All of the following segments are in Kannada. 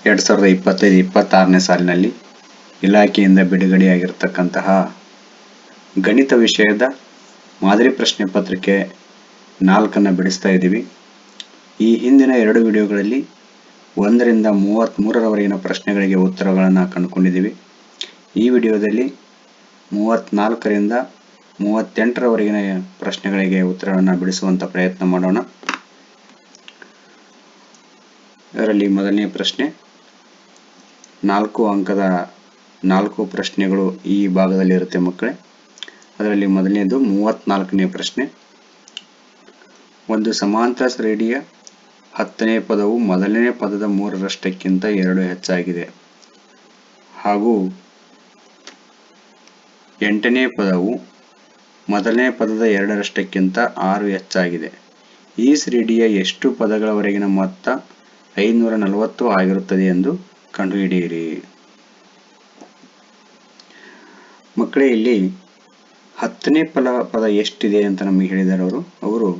2025-26ನೇ ಸಾಲಿನಲ್ಲಿ ಇಲಾಖೆಯಿಂದ ಬಿಡುಗಡೆಯಾಗಿರತಕ್ಕಂತಹ ಗಣಿತ ವಿಷಯದ ಮಾದರಿ ಪ್ರಶ್ನೆ ಪತ್ರಿಕೆ 4 ಬಿಡಿಸ್ತಾ ಇದ್ದೀವಿ. ಈ ಹಿಂದಿನ 2 ವಿಡಿಯೋಗಳಲ್ಲಿ 1ರಿಂದ 33ರವರೆಗಿನ ಪ್ರಶ್ನೆಗಳಿಗೆ ಉತ್ತರಗಳನ್ನು ಕಂಡುಕೊಂಡಿದ್ದೀವಿ. ಈ ವಿಡಿಯೋದಲ್ಲಿ 34ರಿಂದ 38ರವರೆಗಿನ ಪ್ರಶ್ನೆಗಳಿಗೆ ಉತ್ತರವನ್ನು ಬಿಡಿಸುವಂತ ಪ್ರಯತ್ನ ಮಾಡೋಣ. ಇದರಲ್ಲಿ ಮೊದಲನೇ ಪ್ರಶ್ನೆ 4 ಅಂಕದ 4 ಪ್ರಶ್ನೆಗಳು ಈ ಭಾಗದಲ್ಲಿ ಇರುತ್ತೆ ಮಕ್ಕಳೇ. ಅದರಲ್ಲಿ ಮೊದಲನೇದು 34ನೇ ಪ್ರಶ್ನೆ. ಒಂದು ಸಮಾಂತರ ಶ್ರೇಣಿಯ 10ನೇ ಪದವು ಮೊದಲನೇ ಪದದ 3ರಷ್ಟಕ್ಕಿಂತ 2 ಹೆಚ್ಚಾಗಿದೆ ಹಾಗೂ 8ನೇ ಪದವು ಮೊದಲನೇ ಪದದ 2ರಷ್ಟಕ್ಕಿಂತ 6 ಹೆಚ್ಚಾಗಿದೆ. ಈ ಶ್ರೇಣಿಯ ಎಷ್ಟು ಪದಗಳವರೆಗಿನ ಮೊತ್ತ 540 ಆಗಿರುತ್ತದೆ ಎಂದು ಕಂಡುಹಿಡಿಯಿರಿ. ಮಕ್ಕಳೇ, ಇಲ್ಲಿ 10ನೇ ಪದ ಎಷ್ಟಿದೆ ಅಂತ ನಮಗೆ ಹೇಳಿದ್ದಾರೆ ಅವರು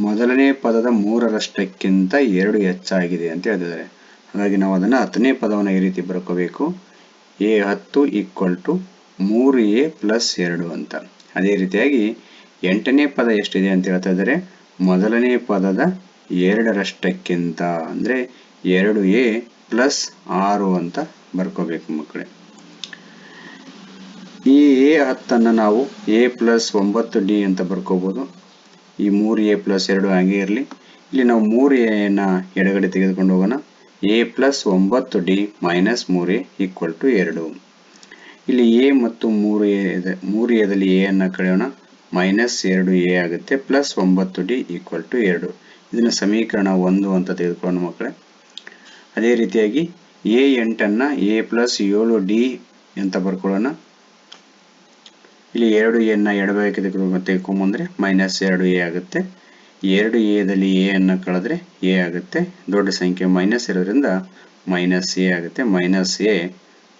ಮೊದಲನೇ ಪದದ 3ರಷ್ಟಕ್ಕಿಂತ 2 ಹೆಚ್ಚಾಗಿದೆ ಅಂತ ಹೇಳಿದ್ದಾರೆ. ಹಾಗಾಗಿ ನಾವು ಅದನ್ನು 10ನೇ ಪದವನ್ನು ಈ ರೀತಿ ಬರ್ಕೋಬೇಕು. A10 = 3A + 2 ಅಂತ. ಅದೇ ರೀತಿಯಾಗಿ 8ನೇ ಪದ ಎಷ್ಟಿದೆ ಅಂತ ಹೇಳ್ತಾ ಇದ್ದಾರೆ, ಮೊದಲನೇ ಪದದ 2ರಷ್ಟಕ್ಕಿಂತ ಅಂದರೆ 2A + 6 ಅಂತ ಬರ್ಕೋಬೇಕು ಮಕ್ಕಳೇ. ಈ A10 ನಾವು A + 9D ಅಂತ ಬರ್ಕೋಬಹುದು. ಈ 3A + 2 ಹಾಗೆ ಇರಲಿ. ಇಲ್ಲಿ ನಾವು 3Aನ ಎಡಗಡೆ ತೆಗೆದುಕೊಂಡು ಹೋಗೋಣ. A + 9D - 3A = 2. ಇಲ್ಲಿ A ಮತ್ತು 3Aದಲ್ಲಿ A ಅನ್ನು ಕಳೆಯೋಣ. -2A ಆಗುತ್ತೆ + 9D = 2. ಇದನ್ನು ಸಮೀಕರಣ 1 ಅಂತ ತೆಗೆದುಕೊಳ್ಳೋಣ ಮಕ್ಕಳೇ. ಅದೇ ರೀತಿಯಾಗಿ A8ಅನ್ನು A + 7D ಅಂತ ಬರ್ಕೊಳ್ಳೋಣ. ಇಲ್ಲಿ 2Aನ ಎಡಭಾಗಕ್ಕೆ ತೆಗೆದುಕೊಂಡ್ಬಂದ್ರೆ -2A ಆಗುತ್ತೆ. 2Aದಲ್ಲಿ A ಅನ್ನು ಕಳೆದ್ರೆ A ಆಗುತ್ತೆ. ದೊಡ್ಡ ಸಂಖ್ಯೆ ಮೈನಸ್ ಇರೋದ್ರಿಂದ -A ಆಗುತ್ತೆ. -A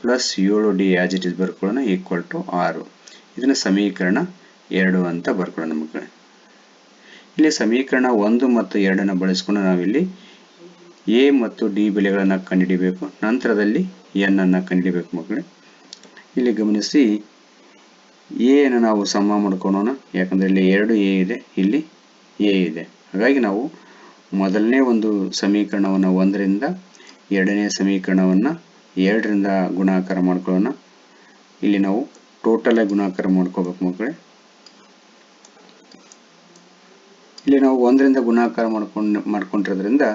+ 7D as it is ಬರ್ಕೊಳ್ಳೋಣ = 6. ಇದನ್ನು ಸಮೀಕರಣ 2 ಅಂತ ಬರ್ಕೊಳ್ಳೋಣ ಮಕ್ಕಳೇ. ಇಲ್ಲಿ ಸಮೀಕರಣ 1 ಮತ್ತು 2ಅನ್ನು ಬಳಸಿಕೊಂಡು ನಾವಿಲ್ಲಿ A ಮತ್ತು D ಬೆಲೆಗಳನ್ನು ಕಂಡುಹಿಡಿಯಬೇಕು. ನಂತರದಲ್ಲಿ n ಅನ್ನು ಕಂಡುಹಿಡಿಯಬೇಕು ಮಕ್ಕಳೇ. ಇಲ್ಲಿ ಗಮನಿಸಿ, A ಅನ್ನು ನಾವು ಸಮ ಮಾಡ್ಕೊಳ್ಳೋಣ. ಯಾಕಂದ್ರೆ ಇಲ್ಲಿ 2A ಇದೆ, ಇಲ್ಲಿ A ಇದೆ. ಹಾಗಾಗಿ ನಾವು ಮೊದಲನೇ ಒಂದು ಸಮೀಕರಣವನ್ನು 1ರಿಂದ, ಎರಡನೇ ಸಮೀಕರಣವನ್ನು 2ರಿಂದ ಗುಣಾಕಾರ ಮಾಡ್ಕೊಳ್ಳೋಣ. ಇಲ್ಲಿ ನಾವು ಟೋಟಲ್ ಆಗಿ ಗುಣಾಕಾರ ಮಾಡ್ಕೋಬೇಕು ಮಕ್ಕಳೇ. ಇಲ್ಲಿ ನಾವು 1ರಿಂದ ಗುಣಾಕಾರ ಮಾಡ್ಕೊಂಡಿರೋದ್ರಿಂದ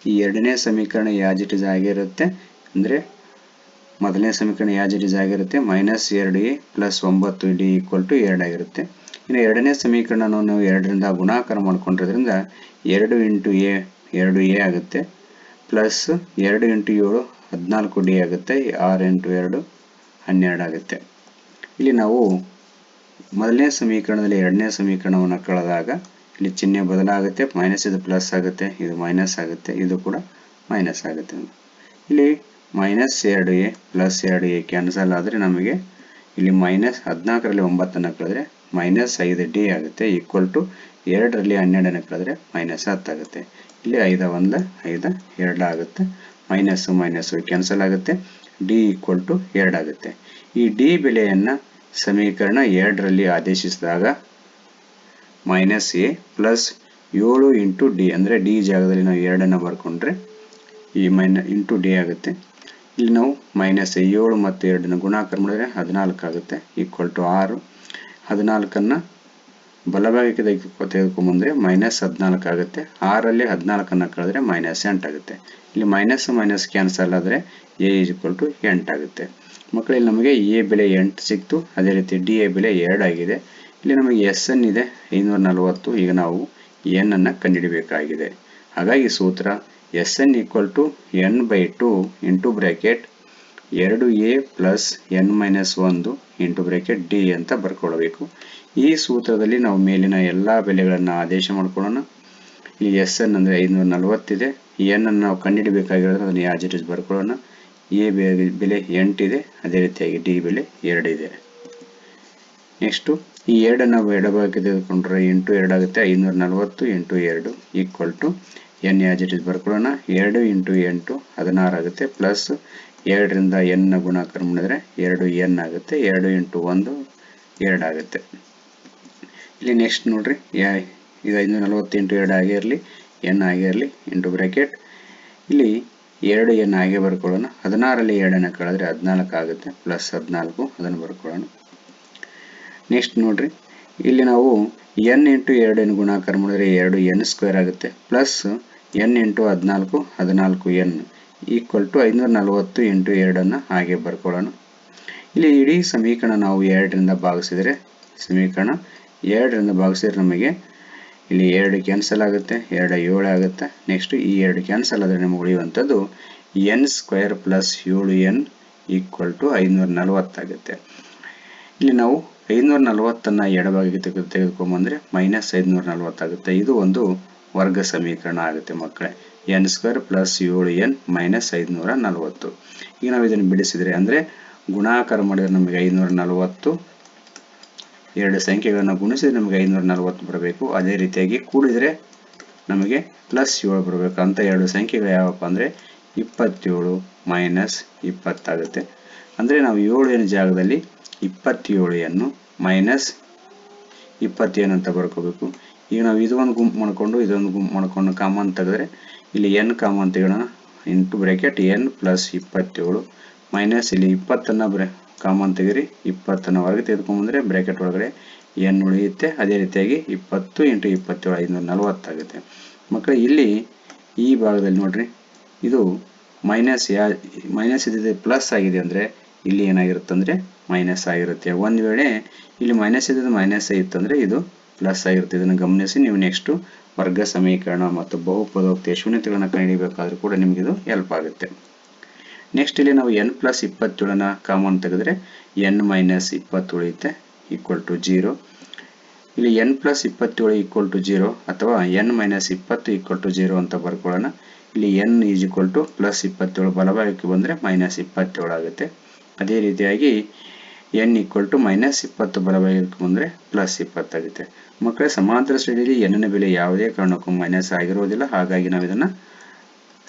ಈ ಎರಡನೇ ಸಮೀಕರಣ ಆಸ್ ಇಟ್ ಇಸ್ ಆಗೇ ಇರುತ್ತೆ. ಅಂದ್ರೆ ಮೊದಲನೇ ಸಮೀಕರಣ ಆಸ್ ಇಟ್ ಇಸ್ ಆಗಿರುತ್ತೆ. -2A + 9D = 2 ಆಗಿರುತ್ತೆ. ಇನ್ನು ಎರಡನೇ ಸಮೀಕರಣವನ್ನು ನಾವು 2ರಿಂದ ಗುಣಾಕಾರ ಮಾಡ್ಕೊಂಡಿರೋದ್ರಿಂದ 2 × A 2A ಆಗುತ್ತೆ ಪ್ಲಸ್ 2 × 7 14D ಆಗುತ್ತೆ. 6 × 2 12 ಆಗುತ್ತೆ. ಇಲ್ಲಿ ನಾವು ಮೊದಲನೇ ಸಮೀಕರಣದಲ್ಲಿ ಎರಡನೇ ಸಮೀಕರಣವನ್ನು ಕಳೆದಾಗ ಇಲ್ಲಿ ಚಿಹ್ನೆ ಬದಲಾಗುತ್ತೆ. ಮೈನಸ್ ಇದು ಪ್ಲಸ್ ಆಗುತ್ತೆ, ಇದು ಮೈನಸ್ ಆಗುತ್ತೆ, ಇದು ಕೂಡ ಮೈನಸ್ ಆಗುತ್ತೆ. ಇಲ್ಲಿ -2A + 2A ಕ್ಯಾನ್ಸಲ್ ಆದರೆ ನಮಗೆ ಇಲ್ಲಿ -14ರಲ್ಲಿ 9ಅನ್ನು ಕಳೆದ್ರೆ -5D ಆಗುತ್ತೆ = 2ರಲ್ಲಿ 12ಅನ್ನು ಕಳೆದ್ರೆ -10 ಆಗುತ್ತೆ. ಇಲ್ಲಿ 5 1 5 2 ಆಗುತ್ತೆ. ಮೈನಸ್ ಮೈನಸ್ ಕ್ಯಾನ್ಸಲ್ ಆಗುತ್ತೆ. D = 2 ಆಗುತ್ತೆ. ಈ D ಬೆಲೆಯನ್ನು ಸಮೀಕರಣ 2ರಲ್ಲಿ ಆದೇಶಿಸಿದಾಗ -A + 7 × D ಅಂದರೆ D ಜಾಗದಲ್ಲಿ ನಾವು 2ಅನ್ನು ಬರ್ಕೊಂಡ್ರೆ ಈ × D ಆಗುತ್ತೆ. ಇಲ್ಲಿ ನಾವು -7 ಮತ್ತು 2ಅನ್ನು ಗುಣಾಕಾರ ಮಾಡಿದ್ರೆ 14 ಆಗುತ್ತೆ = 6. 14ಅನ್ನು ಬಲಭಾಗಕ್ಕೆ ತೆಗೆದುಕೊಂಡ್ಬಂದ್ರೆ -14 ಆಗುತ್ತೆ. 6ರಲ್ಲಿ 14ಅನ್ನು ಕಳೆದ್ರೆ -8 ಆಗುತ್ತೆ. ಇಲ್ಲಿ ಮೈನಸ್ ಮೈನಸ್ ಕ್ಯಾನ್ಸಲ್ ಆದರೆ A = 8 ಆಗುತ್ತೆ. ಮಕ್ಕಳಲ್ಲಿ ನಮಗೆ A ಬೆಲೆ 8 ಸಿಕ್ತು. ಅದೇ ರೀತಿ D ಬೆಲೆ 2 ಆಗಿದೆ. ಇಲ್ಲಿ ನಮಗೆ SN ಇದೆ 540. ಈಗ ನಾವು n ಅನ್ನು ಕಂಡುಹಿಡಿಯಬೇಕಾಗಿದೆ. ಹಾಗಾಗಿ ಸೂತ್ರ SN = n/2 into bracket 2A + n-1 into bracket D ಅಂತ ಬರ್ಕೊಳ್ಳಬೇಕು. ಈ ಸೂತ್ರದಲ್ಲಿ ನಾವು ಮೇಲಿನ ಎಲ್ಲ ಬೆಲೆಗಳನ್ನು ಆದೇಶ ಮಾಡ್ಕೊಳ್ಳೋಣ. ಇಲ್ಲಿ SN ಅಂದರೆ 540 ಇದೆ. n ಅನ್ನು ನಾವು ಕಂಡುಹಿಡಿಯಬೇಕಾಗಿರೋದ್ರೆ ಅದನ್ನು ಆಸ್ ಇಟ್ ಇಸ್ ಬರ್ಕೊಳ್ಳೋಣ. A ಬೆಲೆ 8 ಇದೆ. ಅದೇ ರೀತಿಯಾಗಿ D ಬೆಲೆ 2 ಇದೆ. ನೆಕ್ಸ್ಟು ಈ 2ಅನ್ನು ಎಡಭಾಗಕ್ಕೆ ತೆಗೆದುಕೊಂಡ್ರೆ 2 ಆಗುತ್ತೆ. 540 × 2 = ಎನ್ ಆಸ್ ಇಟ್ ಇಸ್ ಬರ್ಕೊಳ್ಳೋಣ. 2 ಇಂಟು 8 16 ಆಗುತ್ತೆ, ಪ್ಲಸ್ 2ರಿಂದ ಎನ್ ನ ಗುಣಾಕಾರ ಮಾಡಿದ್ರೆ 2 ಎನ್ ಆಗುತ್ತೆ, 2 ಇಂಟು 1 2 ಆಗುತ್ತೆ. ಇಲ್ಲಿ ನೆಕ್ಸ್ಟ್ ನೋಡ್ರಿ, ಇದು 540 ಇಂಟು 2 ಆಗೇ ಇರಲಿ, ಎನ್ ಆಗೇ ಇರಲಿ, ಇಂಟು ಬ್ರ್ಯಾಕೆಟ್ ಇಲ್ಲಿ 2 ಎನ್ ಹಾಗೆ ಬರ್ಕೊಳ್ಳೋಣ. 16ರಲ್ಲಿ 2 ಕಳೆದ್ರೆ 14 ಆಗುತ್ತೆ, ಪ್ಲಸ್ 14 ಅದನ್ನು ಬರ್ಕೊಳ್ಳೋಣ. ನೆಕ್ಸ್ಟ್ ನೋಡ್ರಿ, ಇಲ್ಲಿ ನಾವು ಎನ್ ಇಂಟು 2 ಎನ್ ಗುಣಾಕಾರ ಮಾಡಿದ್ರೆ 2 ಎನ್ ಸ್ಕ್ವೇರ್ ಆಗುತ್ತೆ, plus N into 14 14 N equal to 540 into 2 ಹಾಗೆ ಬರ್ಕೊಳ್ಳೋಣ. ಇಲ್ಲಿ ಇಡೀ ಸಮೀಕರಣ ನಾವು 2ರಿಂದ ಭಾಗಿಸಿದರೆ ನಮಗೆ ಇಲ್ಲಿ 2 ಕ್ಯಾನ್ಸಲ್ ಆಗುತ್ತೆ, 2 7 ಆಗುತ್ತೆ. ನೆಕ್ಸ್ಟ್ ಈ 2 ಕ್ಯಾನ್ಸಲ್ ಆದರೆ ನಮಗೆ ಉಳಿಯುವಂಥದ್ದು n square plus 7n equal to 540 ಆಗುತ್ತೆ. ಇಲ್ಲಿ ನಾವು 540 ಎಡಭಾಗಕ್ಕೆ ತೆಗೆದುಕೊಂಡ್ಬಂದ್ರೆ ಮೈನಸ್ 540 ಆಗುತ್ತೆ. ಇದು ಒಂದು ವರ್ಗ ಸಮೀಕರಣ ಆಗುತ್ತೆ ಮಕ್ಕಳೇ. N square plus 7n minus 540. ಈಗ ನಾವು ಇದನ್ನು ಬಿಡಿಸಿದರೆ ಅಂದರೆ ಗುಣಾಕಾರ ಮಾಡಿದರೆ ನಮಗೆ 540, ಎರಡು ಸಂಖ್ಯೆಗಳನ್ನು ಗುಣಿಸಿದ್ರೆ ನಮಗೆ 540 ಬರಬೇಕು. ಅದೇ ರೀತಿಯಾಗಿ ಕೂಡಿದರೆ ನಮಗೆ ಪ್ಲಸ್ 7 ಬರಬೇಕು. ಅಂತ ಎರಡು ಸಂಖ್ಯೆಗಳು ಯಾವಪ್ಪ ಅಂದರೆ 27 ಮೈನಸ್ 20 ಆಗುತ್ತೆ. ಅಂದರೆ ನಾವು 7n ಜಾಗದಲ್ಲಿ 27n ಮೈನಸ್ 20n ಅಂತ ಬರ್ಕೋಬೇಕು. ಈಗ ನಾವು ಇದೊಂದು ಗುಂಪು ಮಾಡಿಕೊಂಡು ಇದೊಂದು ಗುಂಪು ಮಾಡಿಕೊಂಡು ಕಾಮನ್ ತೆಗೆದ್ರೆ ಇಲ್ಲಿ n ಕಾಮನ್ ತೆಗೋಣ, into bracket n plus 27 minus ಇಲ್ಲಿ 20 ಕಾಮನ್ ತೆಗಿರಿ, 20 ಹೊರಗೆ ತೆಗೆದುಕೊಂಡ್ಬಂದ್ರೆ ಬ್ರ್ಯಾಕೆಟ್ ಒಳಗಡೆ n ಉಳಿಯುತ್ತೆ. ಅದೇ ರೀತಿಯಾಗಿ 20 ಇಂಟು 27 540 ಆಗುತ್ತೆ. ಮಕ್ಕಳೇ ಇಲ್ಲಿ ಈ ಭಾಗದಲ್ಲಿ ನೋಡ್ರಿ, ಇದು ಮೈನಸ್ ಇದ್ದಿದೆ ಪ್ಲಸ್ ಆಗಿದೆ ಅಂದರೆ ಇಲ್ಲಿ ಏನಾಗಿರುತ್ತೆ ಅಂದರೆ ಮೈನಸ್ ಆಗಿರುತ್ತೆ. ಒಂದು ವೇಳೆ ಇಲ್ಲಿ ಮೈನಸ್ ಇದ್ದಿದ್ದು ಮೈನಸ್ ಇತ್ತಂದರೆ ಇದು ಪ್ಲಸ್ ಆಗಿರುತ್ತೆ. ಇದನ್ನು ಗಮನಿಸಿ ನೀವು ನೆಕ್ಸ್ಟು ವರ್ಗ ಸಮೀಕರಣ ಮತ್ತು ಬಹುಪದೋಕ್ತಿಯ ಶೂನ್ಯತೆಗಳನ್ನು ಕಂಡುಹಿಡಿಯಬೇಕಾದ್ರೂ ಕೂಡ ನಿಮಗೆ ಇದು ಹೆಲ್ಪ್ ಆಗುತ್ತೆ. ನೆಕ್ಸ್ಟ್ ಇಲ್ಲಿ ನಾವು n ಪ್ಲಸ್ 27 ಕಾಮನ್ ತೆಗೆದ್ರೆ n ಮೈನಸ್ 20 ಉಳಿಯುತ್ತೆ, ಈಕ್ವಲ್ ಟು 0. ಇಲ್ಲಿ n ಪ್ಲಸ್ 27 ಈಕ್ವಲ್ ಟು 0 ಅಥವಾ n ಮೈನಸ್ 20 ಈಕ್ವಲ್ ಟು 0 ಅಂತ ಬರ್ಕೊಳ್ಳೋಣ. ಇಲ್ಲಿ n is equal to plus 27 ಬಲಭಾಗಕ್ಕೆ ಬಂದರೆ ಮೈನಸ್ 27 ಆಗುತ್ತೆ. ಅದೇ ರೀತಿಯಾಗಿ n ಈಕ್ವಲ್ ಟು ಮೈನಸ್ 20 ಬಲಭಾಗಕ್ಕೆ ಬಂದರೆ ಪ್ಲಸ್ 20 ಆಗುತ್ತೆ. ಮಕ್ಕಳೇ ಸಮಾಂತರ ಶ್ರೇಣಿಯಲ್ಲಿ n ನ ಬೆಲೆ ಯಾವುದೇ ಕಾರಣಕ್ಕೂ ಮೈನಸ್ ಆಗಿರೋದಿಲ್ಲ, ಹಾಗಾಗಿ ನಾವು ಇದನ್ನು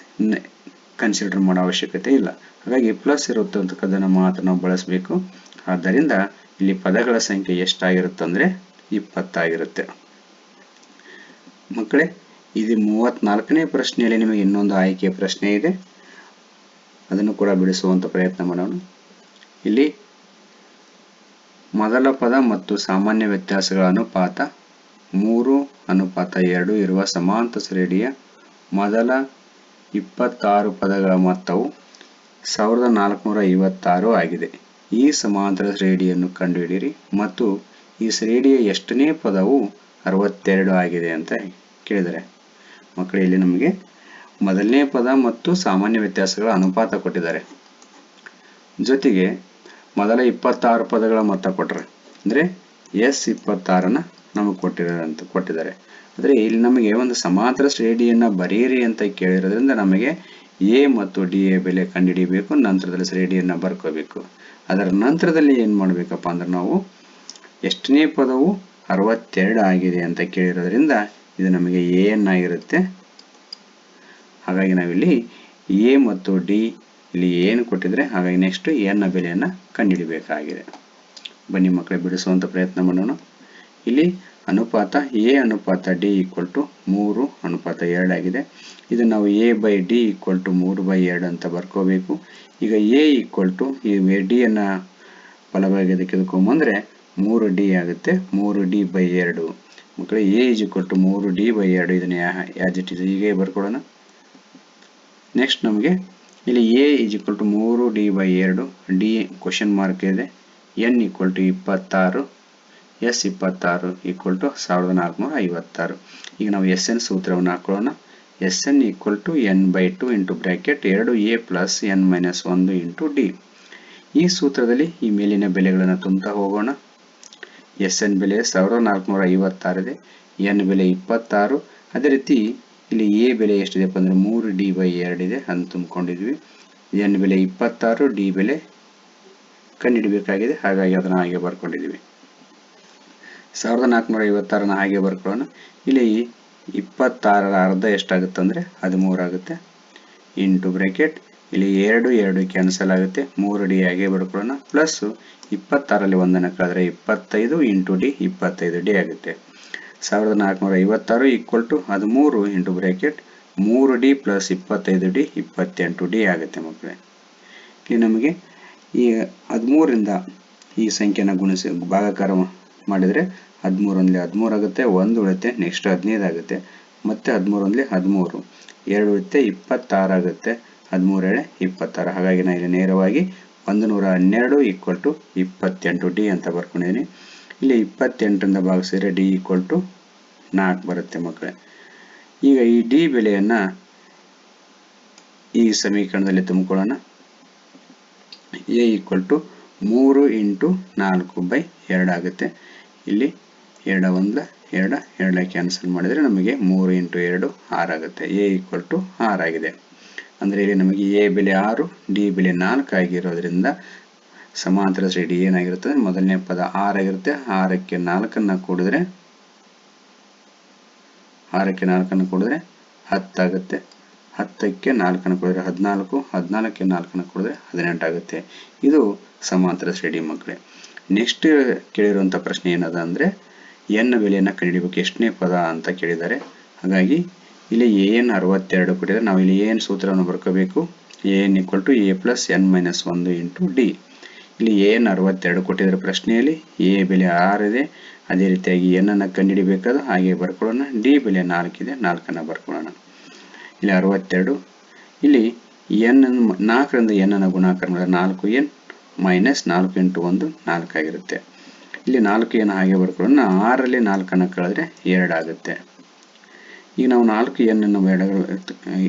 ಕನ್ಸಿಡರ್ ಮಾಡೋ ಅವಶ್ಯಕತೆ ಇಲ್ಲ. ಹಾಗಾಗಿ ಪ್ಲಸ್ ಇರುತ್ತಂತಕ್ಕದನ್ನು ಮಾತ್ರ ನಾವು ಬಳಸಬೇಕು. ಆದ್ದರಿಂದ ಇಲ್ಲಿ ಪದಗಳ ಸಂಖ್ಯೆ ಎಷ್ಟಾಗಿರುತ್ತೆ ಅಂದರೆ 20 ಆಗಿರುತ್ತೆ. ಮಕ್ಕಳೇ ಇದು 34ನೇ ಪ್ರಶ್ನೆಯಲ್ಲಿ ನಿಮಗೆ ಇನ್ನೊಂದು ಆಯ್ಕೆಯ ಪ್ರಶ್ನೆ ಇದೆ, ಅದನ್ನು ಕೂಡ ಬಿಡಿಸುವಂತ ಪ್ರಯತ್ನ ಮಾಡೋಣ. ಇಲ್ಲಿ ಮೊದಲ ಪದ ಮತ್ತು ಸಾಮಾನ್ಯ ವ್ಯತ್ಯಾಸಗಳ ಅನುಪಾತ 3:2 ಇರುವ ಸಮಾಂತರ ಶ್ರೇಣಿಯ ಮೊದಲ 26 ಪದಗಳ ಮೊತ್ತವು 1456 ಆಗಿದೆ. ಈ ಸಮಾಂತರ ಶ್ರೇಣಿಯನ್ನು ಕಂಡುಹಿಡಿಯಿರಿ ಮತ್ತು ಈ ಶ್ರೇಣಿಯ ಎಷ್ಟನೇ ಪದವು 62 ಆಗಿದೆ ಅಂತ ಕೇಳಿದರೆ. ಮಕ್ಕಳೇ ಇಲ್ಲಿ ನಮಗೆ ಮೊದಲನೇ ಪದ ಮತ್ತು ಸಾಮಾನ್ಯ ವ್ಯತ್ಯಾಸಗಳ ಅನುಪಾತ ಕೊಟ್ಟಿದ್ದಾರೆ, ಜೊತೆಗೆ ಮೊದಲ 26 ಪದಗಳ ಮೊತ್ತ ಕೊಟ್ಟರೆ ಅಂದರೆ S26 ನಮಗೆ ಕೊಟ್ಟಿದ್ದಾರೆ. ಅಂದರೆ ಇಲ್ಲಿ ನಮಗೆ ಒಂದು ಸಮಾಂತರ ಶ್ರೇಣಿಯನ್ನು ಬರೆಯಿರಿ ಅಂತ ಕೇಳಿರೋದ್ರಿಂದ ನಮಗೆ ಎ ಮತ್ತು ಡಿ ಎ ಬೆಲೆ ಕಂಡುಹಿಡಿಯಬೇಕು, ನಂತರದಲ್ಲಿ ಶ್ರೇಣಿಯನ್ನು ಬರ್ಕೋಬೇಕು. ಅದರ ನಂತರದಲ್ಲಿ ಏನು ಮಾಡಬೇಕಪ್ಪ ಅಂದ್ರೆ ನಾವು ಎಷ್ಟನೇ ಪದವು 62 ಆಗಿದೆ ಅಂತ ಕೇಳಿರೋದ್ರಿಂದ ಇದು ನಮಗೆ ಎನ್ ಆಗಿರುತ್ತೆ. ಹಾಗಾಗಿ ನಾವಿಲ್ಲಿ ಎ ಮತ್ತು ಡಿ ಇಲ್ಲಿ ಏನು ಕೊಟ್ಟಿದ್ರೆ ಹಾಗಾಗಿ ನೆಕ್ಸ್ಟ್ ಎನ್ ನ ಬೆಲೆಯನ್ನು ಕಂಡುಹಿಡಿಯಬೇಕಾಗಿದೆ. ಬನ್ನಿ ಮಕ್ಕಳೇ ಬಿಡಿಸುವಂತ ಪ್ರಯತ್ನ ಮಾಡೋಣ. ಇಲ್ಲಿ ಅನುಪಾತ ಎ ಅನುಪಾತ ಡಿ ಈಕ್ವಲ್ ಟು 3:2 ಆಗಿದೆ. ಇದು ನಾವು A by D equal to 3/2 ಅಂತ ಬರ್ಕೋಬೇಕು. ಈಗ ಎ ಈಕ್ವಲ್ ಟು ಈ ಡಿ ಅನ್ನ ಬಲಭಾಗಕ್ಕೆ ತೆಗೆದುಕೊಂಡ್ಬಂದ್ರೆ 3d ಆಗುತ್ತೆ, 3d/2. ಮಕ್ಕಳೇ A is equal to 3d/2 ಇದನ್ನ ಆಸ್ ಇಟ್ ಈಸ್ ಹೀಗೆ ಬರ್ಕೊಳ್ಳೋಣ. ನೆಕ್ಸ್ಟ್ ನಮಗೆ ಇಲ್ಲಿ a is equal to 3d/2, d question mark ಇದೆ, n equal to 26, S26 equal to 1456. ಈಗ ನಾವು ಎಸ್ ಎನ್ ಸೂತ್ರವನ್ನು ಹಾಕೊಳ್ಳೋಣ. S n equal to n/2 into bracket 2a plus n-1 into d. ಈ ಸೂತ್ರದಲ್ಲಿ ಈ ಮೇಲಿನ ಬೆಲೆಗಳನ್ನು ತುಂಬುತ್ತಾ ಹೋಗೋಣ. ಎಸ್ ಎನ್ ಬೆಲೆ 1456 ಇದೆ, ಎನ್ ಬೆಲೆ 26. ಅದೇ ರೀತಿ ಇಲ್ಲಿ ಎ ಬೆಲೆ ಎಷ್ಟಿದೆಪ್ಪ ಅಂದರೆ 3d/2 ಇದೆ, ಅದನ್ನು ತುಂಬಿಕೊಂಡಿದ್ವಿ. ಎನ್ ಬೆಲೆ 26, ಡಿ ಬೆಲೆ ಕಂಡುಹಿಡಬೇಕಾಗಿದೆ, ಹಾಗಾಗಿ ಅದನ್ನು ಹಾಗೆ ಬರ್ಕೊಂಡಿದ್ವಿ. 1456 ಹಾಗೆ ಬರ್ಕೊಳ್ಳೋಣ. ಇಲ್ಲಿ 26ರ ಅರ್ಧ ಎಷ್ಟಾಗುತ್ತೆ ಅಂದರೆ 13 ಆಗುತ್ತೆ. ಇಂಟು ಬ್ರ್ಯಾಕೆಟ್ ಇಲ್ಲಿ 2 ಕ್ಯಾನ್ಸಲ್ ಆಗುತ್ತೆ, 3D ಹಾಗೆ ಬರ್ಕೊಳ್ಳೋಣ. ಪ್ಲಸ್ 26ರಲ್ಲಿ ಒಂದನ್ನು ಕಳೆದ್ರೆ 25 ಇಂಟು ಡಿ 25D ಆಗುತ್ತೆ. 1456 equal to 13 into bracket 3D plus 25D 28D ಆಗುತ್ತೆ ಮಕ್ಕಳೇ. ಇಲ್ಲಿ ನಮಗೆ ಈ 13ರಿಂದ ಈ ಸಂಖ್ಯೆನ ಗುಣಿಸಿ ಭಾಗಾಕಾರ ಮಾಡಿದರೆ 13 13 ಆಗುತ್ತೆ, 1 ಉಳಿಯುತ್ತೆ, ನೆಕ್ಸ್ಟ್ 15 ಆಗುತ್ತೆ, ಮತ್ತೆ 13 13, 2 ಉಳಿಯುತ್ತೆ, 26 ಆಗುತ್ತೆ, 13 26. ಹಾಗಾಗಿ ನಾನು ಇಲ್ಲಿ ನೇರವಾಗಿ 112 ಈಕ್ವಲ್ ಟು 28D ಅಂತ ಬರ್ಕೊಂಡಿದ್ದೀನಿ. ಇಲ್ಲಿ 28ರಿಂದ ಭಾಗಿಸಿದರೆ D ಈಕ್ವಲ್ ಟು 4 ಬರುತ್ತೆ ಮಕ್ಕಳೇ. ಈಗ ಈ ಡಿ ಬೆಲೆಯನ್ನು ಈ ಸಮೀಕರಣದಲ್ಲಿ ತುಂಬಿಕೊಳ್ಳೋಣ. ಎ ಈಕ್ವಲ್ ಟು 3 ಇಂಟು 4/2 ಆಗುತ್ತೆ. ಇಲ್ಲಿ 2 1 2 2 ಕ್ಯಾನ್ಸಲ್ ಮಾಡಿದರೆ ನಮಗೆ 3 ಇಂಟು 2 6 ಆಗುತ್ತೆ. ಎ ಈಕ್ವಲ್ ಟು 6 ಆಗಿದೆ. ಅಂದರೆ ಇಲ್ಲಿ ನಮಗೆ ಎ ಬೆಲೆ 6, ಡಿ ಬೆಲೆ 4 ಆಗಿರೋದ್ರಿಂದ ಸಮಾಂತರ ಶ್ರೇಣಿ ಏನಾಗಿರುತ್ತದೆ, ಮೊದಲನೇ ಪದ 6 ಆಗಿರುತ್ತೆ. 6ಕ್ಕೆ 4ನ್ನು ಕೂಡಿದ್ರೆ 10 ಆಗುತ್ತೆ. 10ಕ್ಕೆ 4ನ್ನು ಕೂಡಿದ್ರೆ 14, 14ಕ್ಕೆ 4ನ್ನು ಕೂಡಿದ್ರೆ 18 ಆಗುತ್ತೆ. ಇದು ಸಮಾಂತರ ಶ್ರೇಣಿ ಮಕ್ಕಳೇ. ನೆಕ್ಸ್ಟ್ ಕೇಳಿರುವಂಥ ಪ್ರಶ್ನೆ ಏನದ ಅಂದರೆ ಎನ್ ಬೆಲೆಯನ್ನು ಕಂಡುಹಿಡಿಯಬೇಕು, ಎಷ್ಟನೇ ಪದ ಅಂತ ಕೇಳಿದ್ದಾರೆ. ಹಾಗಾಗಿ ಇಲ್ಲಿ ಎನ್ 62 ಕೊಟ್ಟಿದ್ದಾರೆ. ನಾವು ಇಲ್ಲಿ ಎನ್ ಸೂತ್ರವನ್ನು ಬರ್ಕೋಬೇಕು. N equal to a plus n minus 1 into d. ಇಲ್ಲಿ ಎನ್ 62 ಕೊಟ್ಟಿದ್ದಾರೆ ಪ್ರಶ್ನೆಯಲ್ಲಿ. ಎ ಬೆಲೆ 6 ಇದೆ, ಅದೇ ರೀತಿಯಾಗಿ ಎನ್ ಅನ್ನು ಕಂಡುಹಿಡಿಬೇಕಾದ ಹಾಗೆ ಬರ್ಕೊಳ್ಳೋಣ. ಡಿ ಬೆಲೆ 4 ಇದೆ, 4ನ್ನು ಬರ್ಕೊಳ್ಳೋಣ. ಇಲ್ಲಿ 62, ಇಲ್ಲಿ ಎನ್ 4ರಿಂದ ಎನ್ ಅನ್ನು ಗುಣಾಕಾರ ಮಾಡಿದ್ರೆ 4n ಮೈನಸ್ 4 ಇಂಟು 1 4 ಆಗಿರುತ್ತೆ. ಇಲ್ಲಿ 4n ಹಾಗೆ ಬರ್ಕೊಳ್ಳೋಣ. 6ರಲ್ಲಿ 4ನ್ನು ಕಳೆದ್ರೆ 2 ಆಗುತ್ತೆ. ಈಗ ನಾವು 4n ಅನ್ನು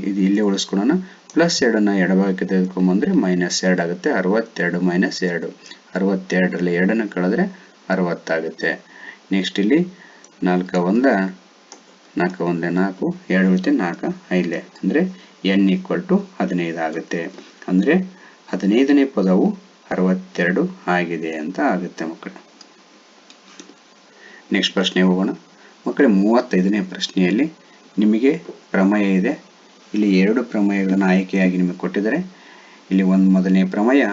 ಇದು ಇಲ್ಲೇ ಉಳಿಸ್ಕೊಳ್ಳೋಣ. ಪ್ಲಸ್ 2ನ್ನು ಎಡಭಾಗಕ್ಕೆ ತೆಗೆದುಕೊಂಡ್ಬಂದರೆ ಮೈನಸ್ 2 ಆಗುತ್ತೆ. 62 ಮೈನಸ್ 2, 62ರಲ್ಲಿ 2ನ್ನು ಕಳೆದ್ರೆ 60 ಆಗುತ್ತೆ. ನೆಕ್ಸ್ಟ್ ಇಲ್ಲಿ 4 1 4 1 4, 2 ಉಳಿತೆ 4 5, ಅಂದರೆ ಎನ್ ಈಕ್ವಲ್ ಟು 15 ಆಗುತ್ತೆ. ಅಂದರೆ 15ನೇ ಪದವು 62 ಆಗಿದೆ ಅಂತ ಆಗುತ್ತೆ ಮಕ್ಕಳು. ನೆಕ್ಸ್ಟ್ ಪ್ರಶ್ನೆ ಹೋಗೋಣ ಮಕ್ಕಳೇ. 35ನೇ ಪ್ರಶ್ನೆಯಲ್ಲಿ ನಿಮಗೆ ಪ್ರಮೇಯ ಇದೆ. ಇಲ್ಲಿ 2 ಪ್ರಮೇಯಗಳನ್ನು ಆಯ್ಕೆಯಾಗಿ ನಿಮಗೆ ಕೊಟ್ಟಿದ್ದಾರೆ. ಇಲ್ಲಿ ಮೊದಲನೇ ಪ್ರಮೇಯ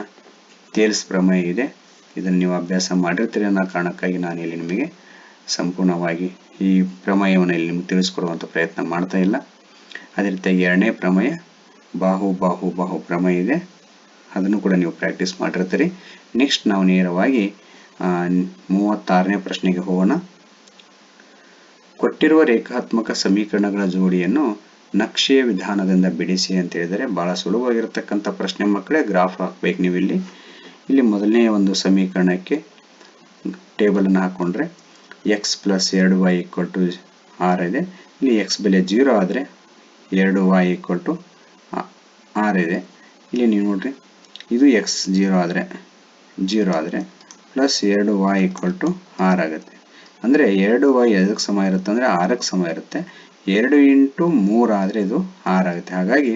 ಥೇಲ್ಸ್ ಪ್ರಮೇಯ ಇದೆ. ಇದನ್ನು ನೀವು ಅಭ್ಯಾಸ ಮಾಡಿರ್ತೀರಿ ಅನ್ನೋ ಕಾರಣಕ್ಕಾಗಿ ನಾನು ಇಲ್ಲಿ ನಿಮಗೆ ಸಂಪೂರ್ಣವಾಗಿ ಈ ಪ್ರಮೇಯವನ್ನು ಇಲ್ಲಿ ನಿಮಗೆ ತಿಳಿಸ್ಕೊಡುವಂಥ ಪ್ರಯತ್ನ ಮಾಡ್ತಾ ಇಲ್ಲ. ಅದೇ ರೀತಿಯಾಗಿ ಎರಡನೇ ಪ್ರಮೇಯ ಬಾಹು ಪ್ರಮೇಯ ಇದೆ. ಅದನ್ನು ಕೂಡ ನೀವು ಪ್ರಾಕ್ಟೀಸ್ ಮಾಡಿರ್ತೀರಿ. ನೆಕ್ಸ್ಟ್ ನಾವು ನೇರವಾಗಿ 36ನೇ ಪ್ರಶ್ನೆಗೆ ಹೋಗೋಣ. ಕೊಟ್ಟಿರುವ ರೇಖಾತ್ಮಕ ಸಮೀಕರಣಗಳ ಜೋಡಿಯನ್ನು ನಕ್ಷೆಯ ವಿಧಾನದಿಂದ ಬಿಡಿಸಿ ಅಂತ ಹೇಳಿದರೆ ಬಹಳ ಸುಲಭವಾಗಿರತಕ್ಕಂಥ ಪ್ರಶ್ನೆ ಮಕ್ಕಳೇ. ಗ್ರಾಫ್ ಹಾಕಬೇಕು ನೀವು ಇಲ್ಲಿ ಮೊದಲನೇ ಒಂದು ಸಮೀಕರಣಕ್ಕೆ ಟೇಬಲನ್ನು ಹಾಕೊಂಡ್ರೆ x plus 2y equal to 6 ಇದೆ. ಇಲ್ಲಿ x ಬೆಲೆ 0 ಆದರೆ 2y ಈಕ್ವಲ್ ಟು 6 ಇದೆ. ಇಲ್ಲಿ ನೀವು ನೋಡ್ರಿ, ಇದು x 0 ಆದರೆ ಪ್ಲಸ್ 2y ಈಕ್ವಲ್ ಟು 6 ಆಗುತ್ತೆ. ಅಂದರೆ 2y ಎದಕ್ಕೆ ಸಮ ಇರುತ್ತೆ ಅಂದರೆ 6ಕ್ಕೆ ಸಮ ಇರುತ್ತೆ. 2 ಇಂಟು 3 ಆದರೆ ಇದು 6 ಆಗುತ್ತೆ. ಹಾಗಾಗಿ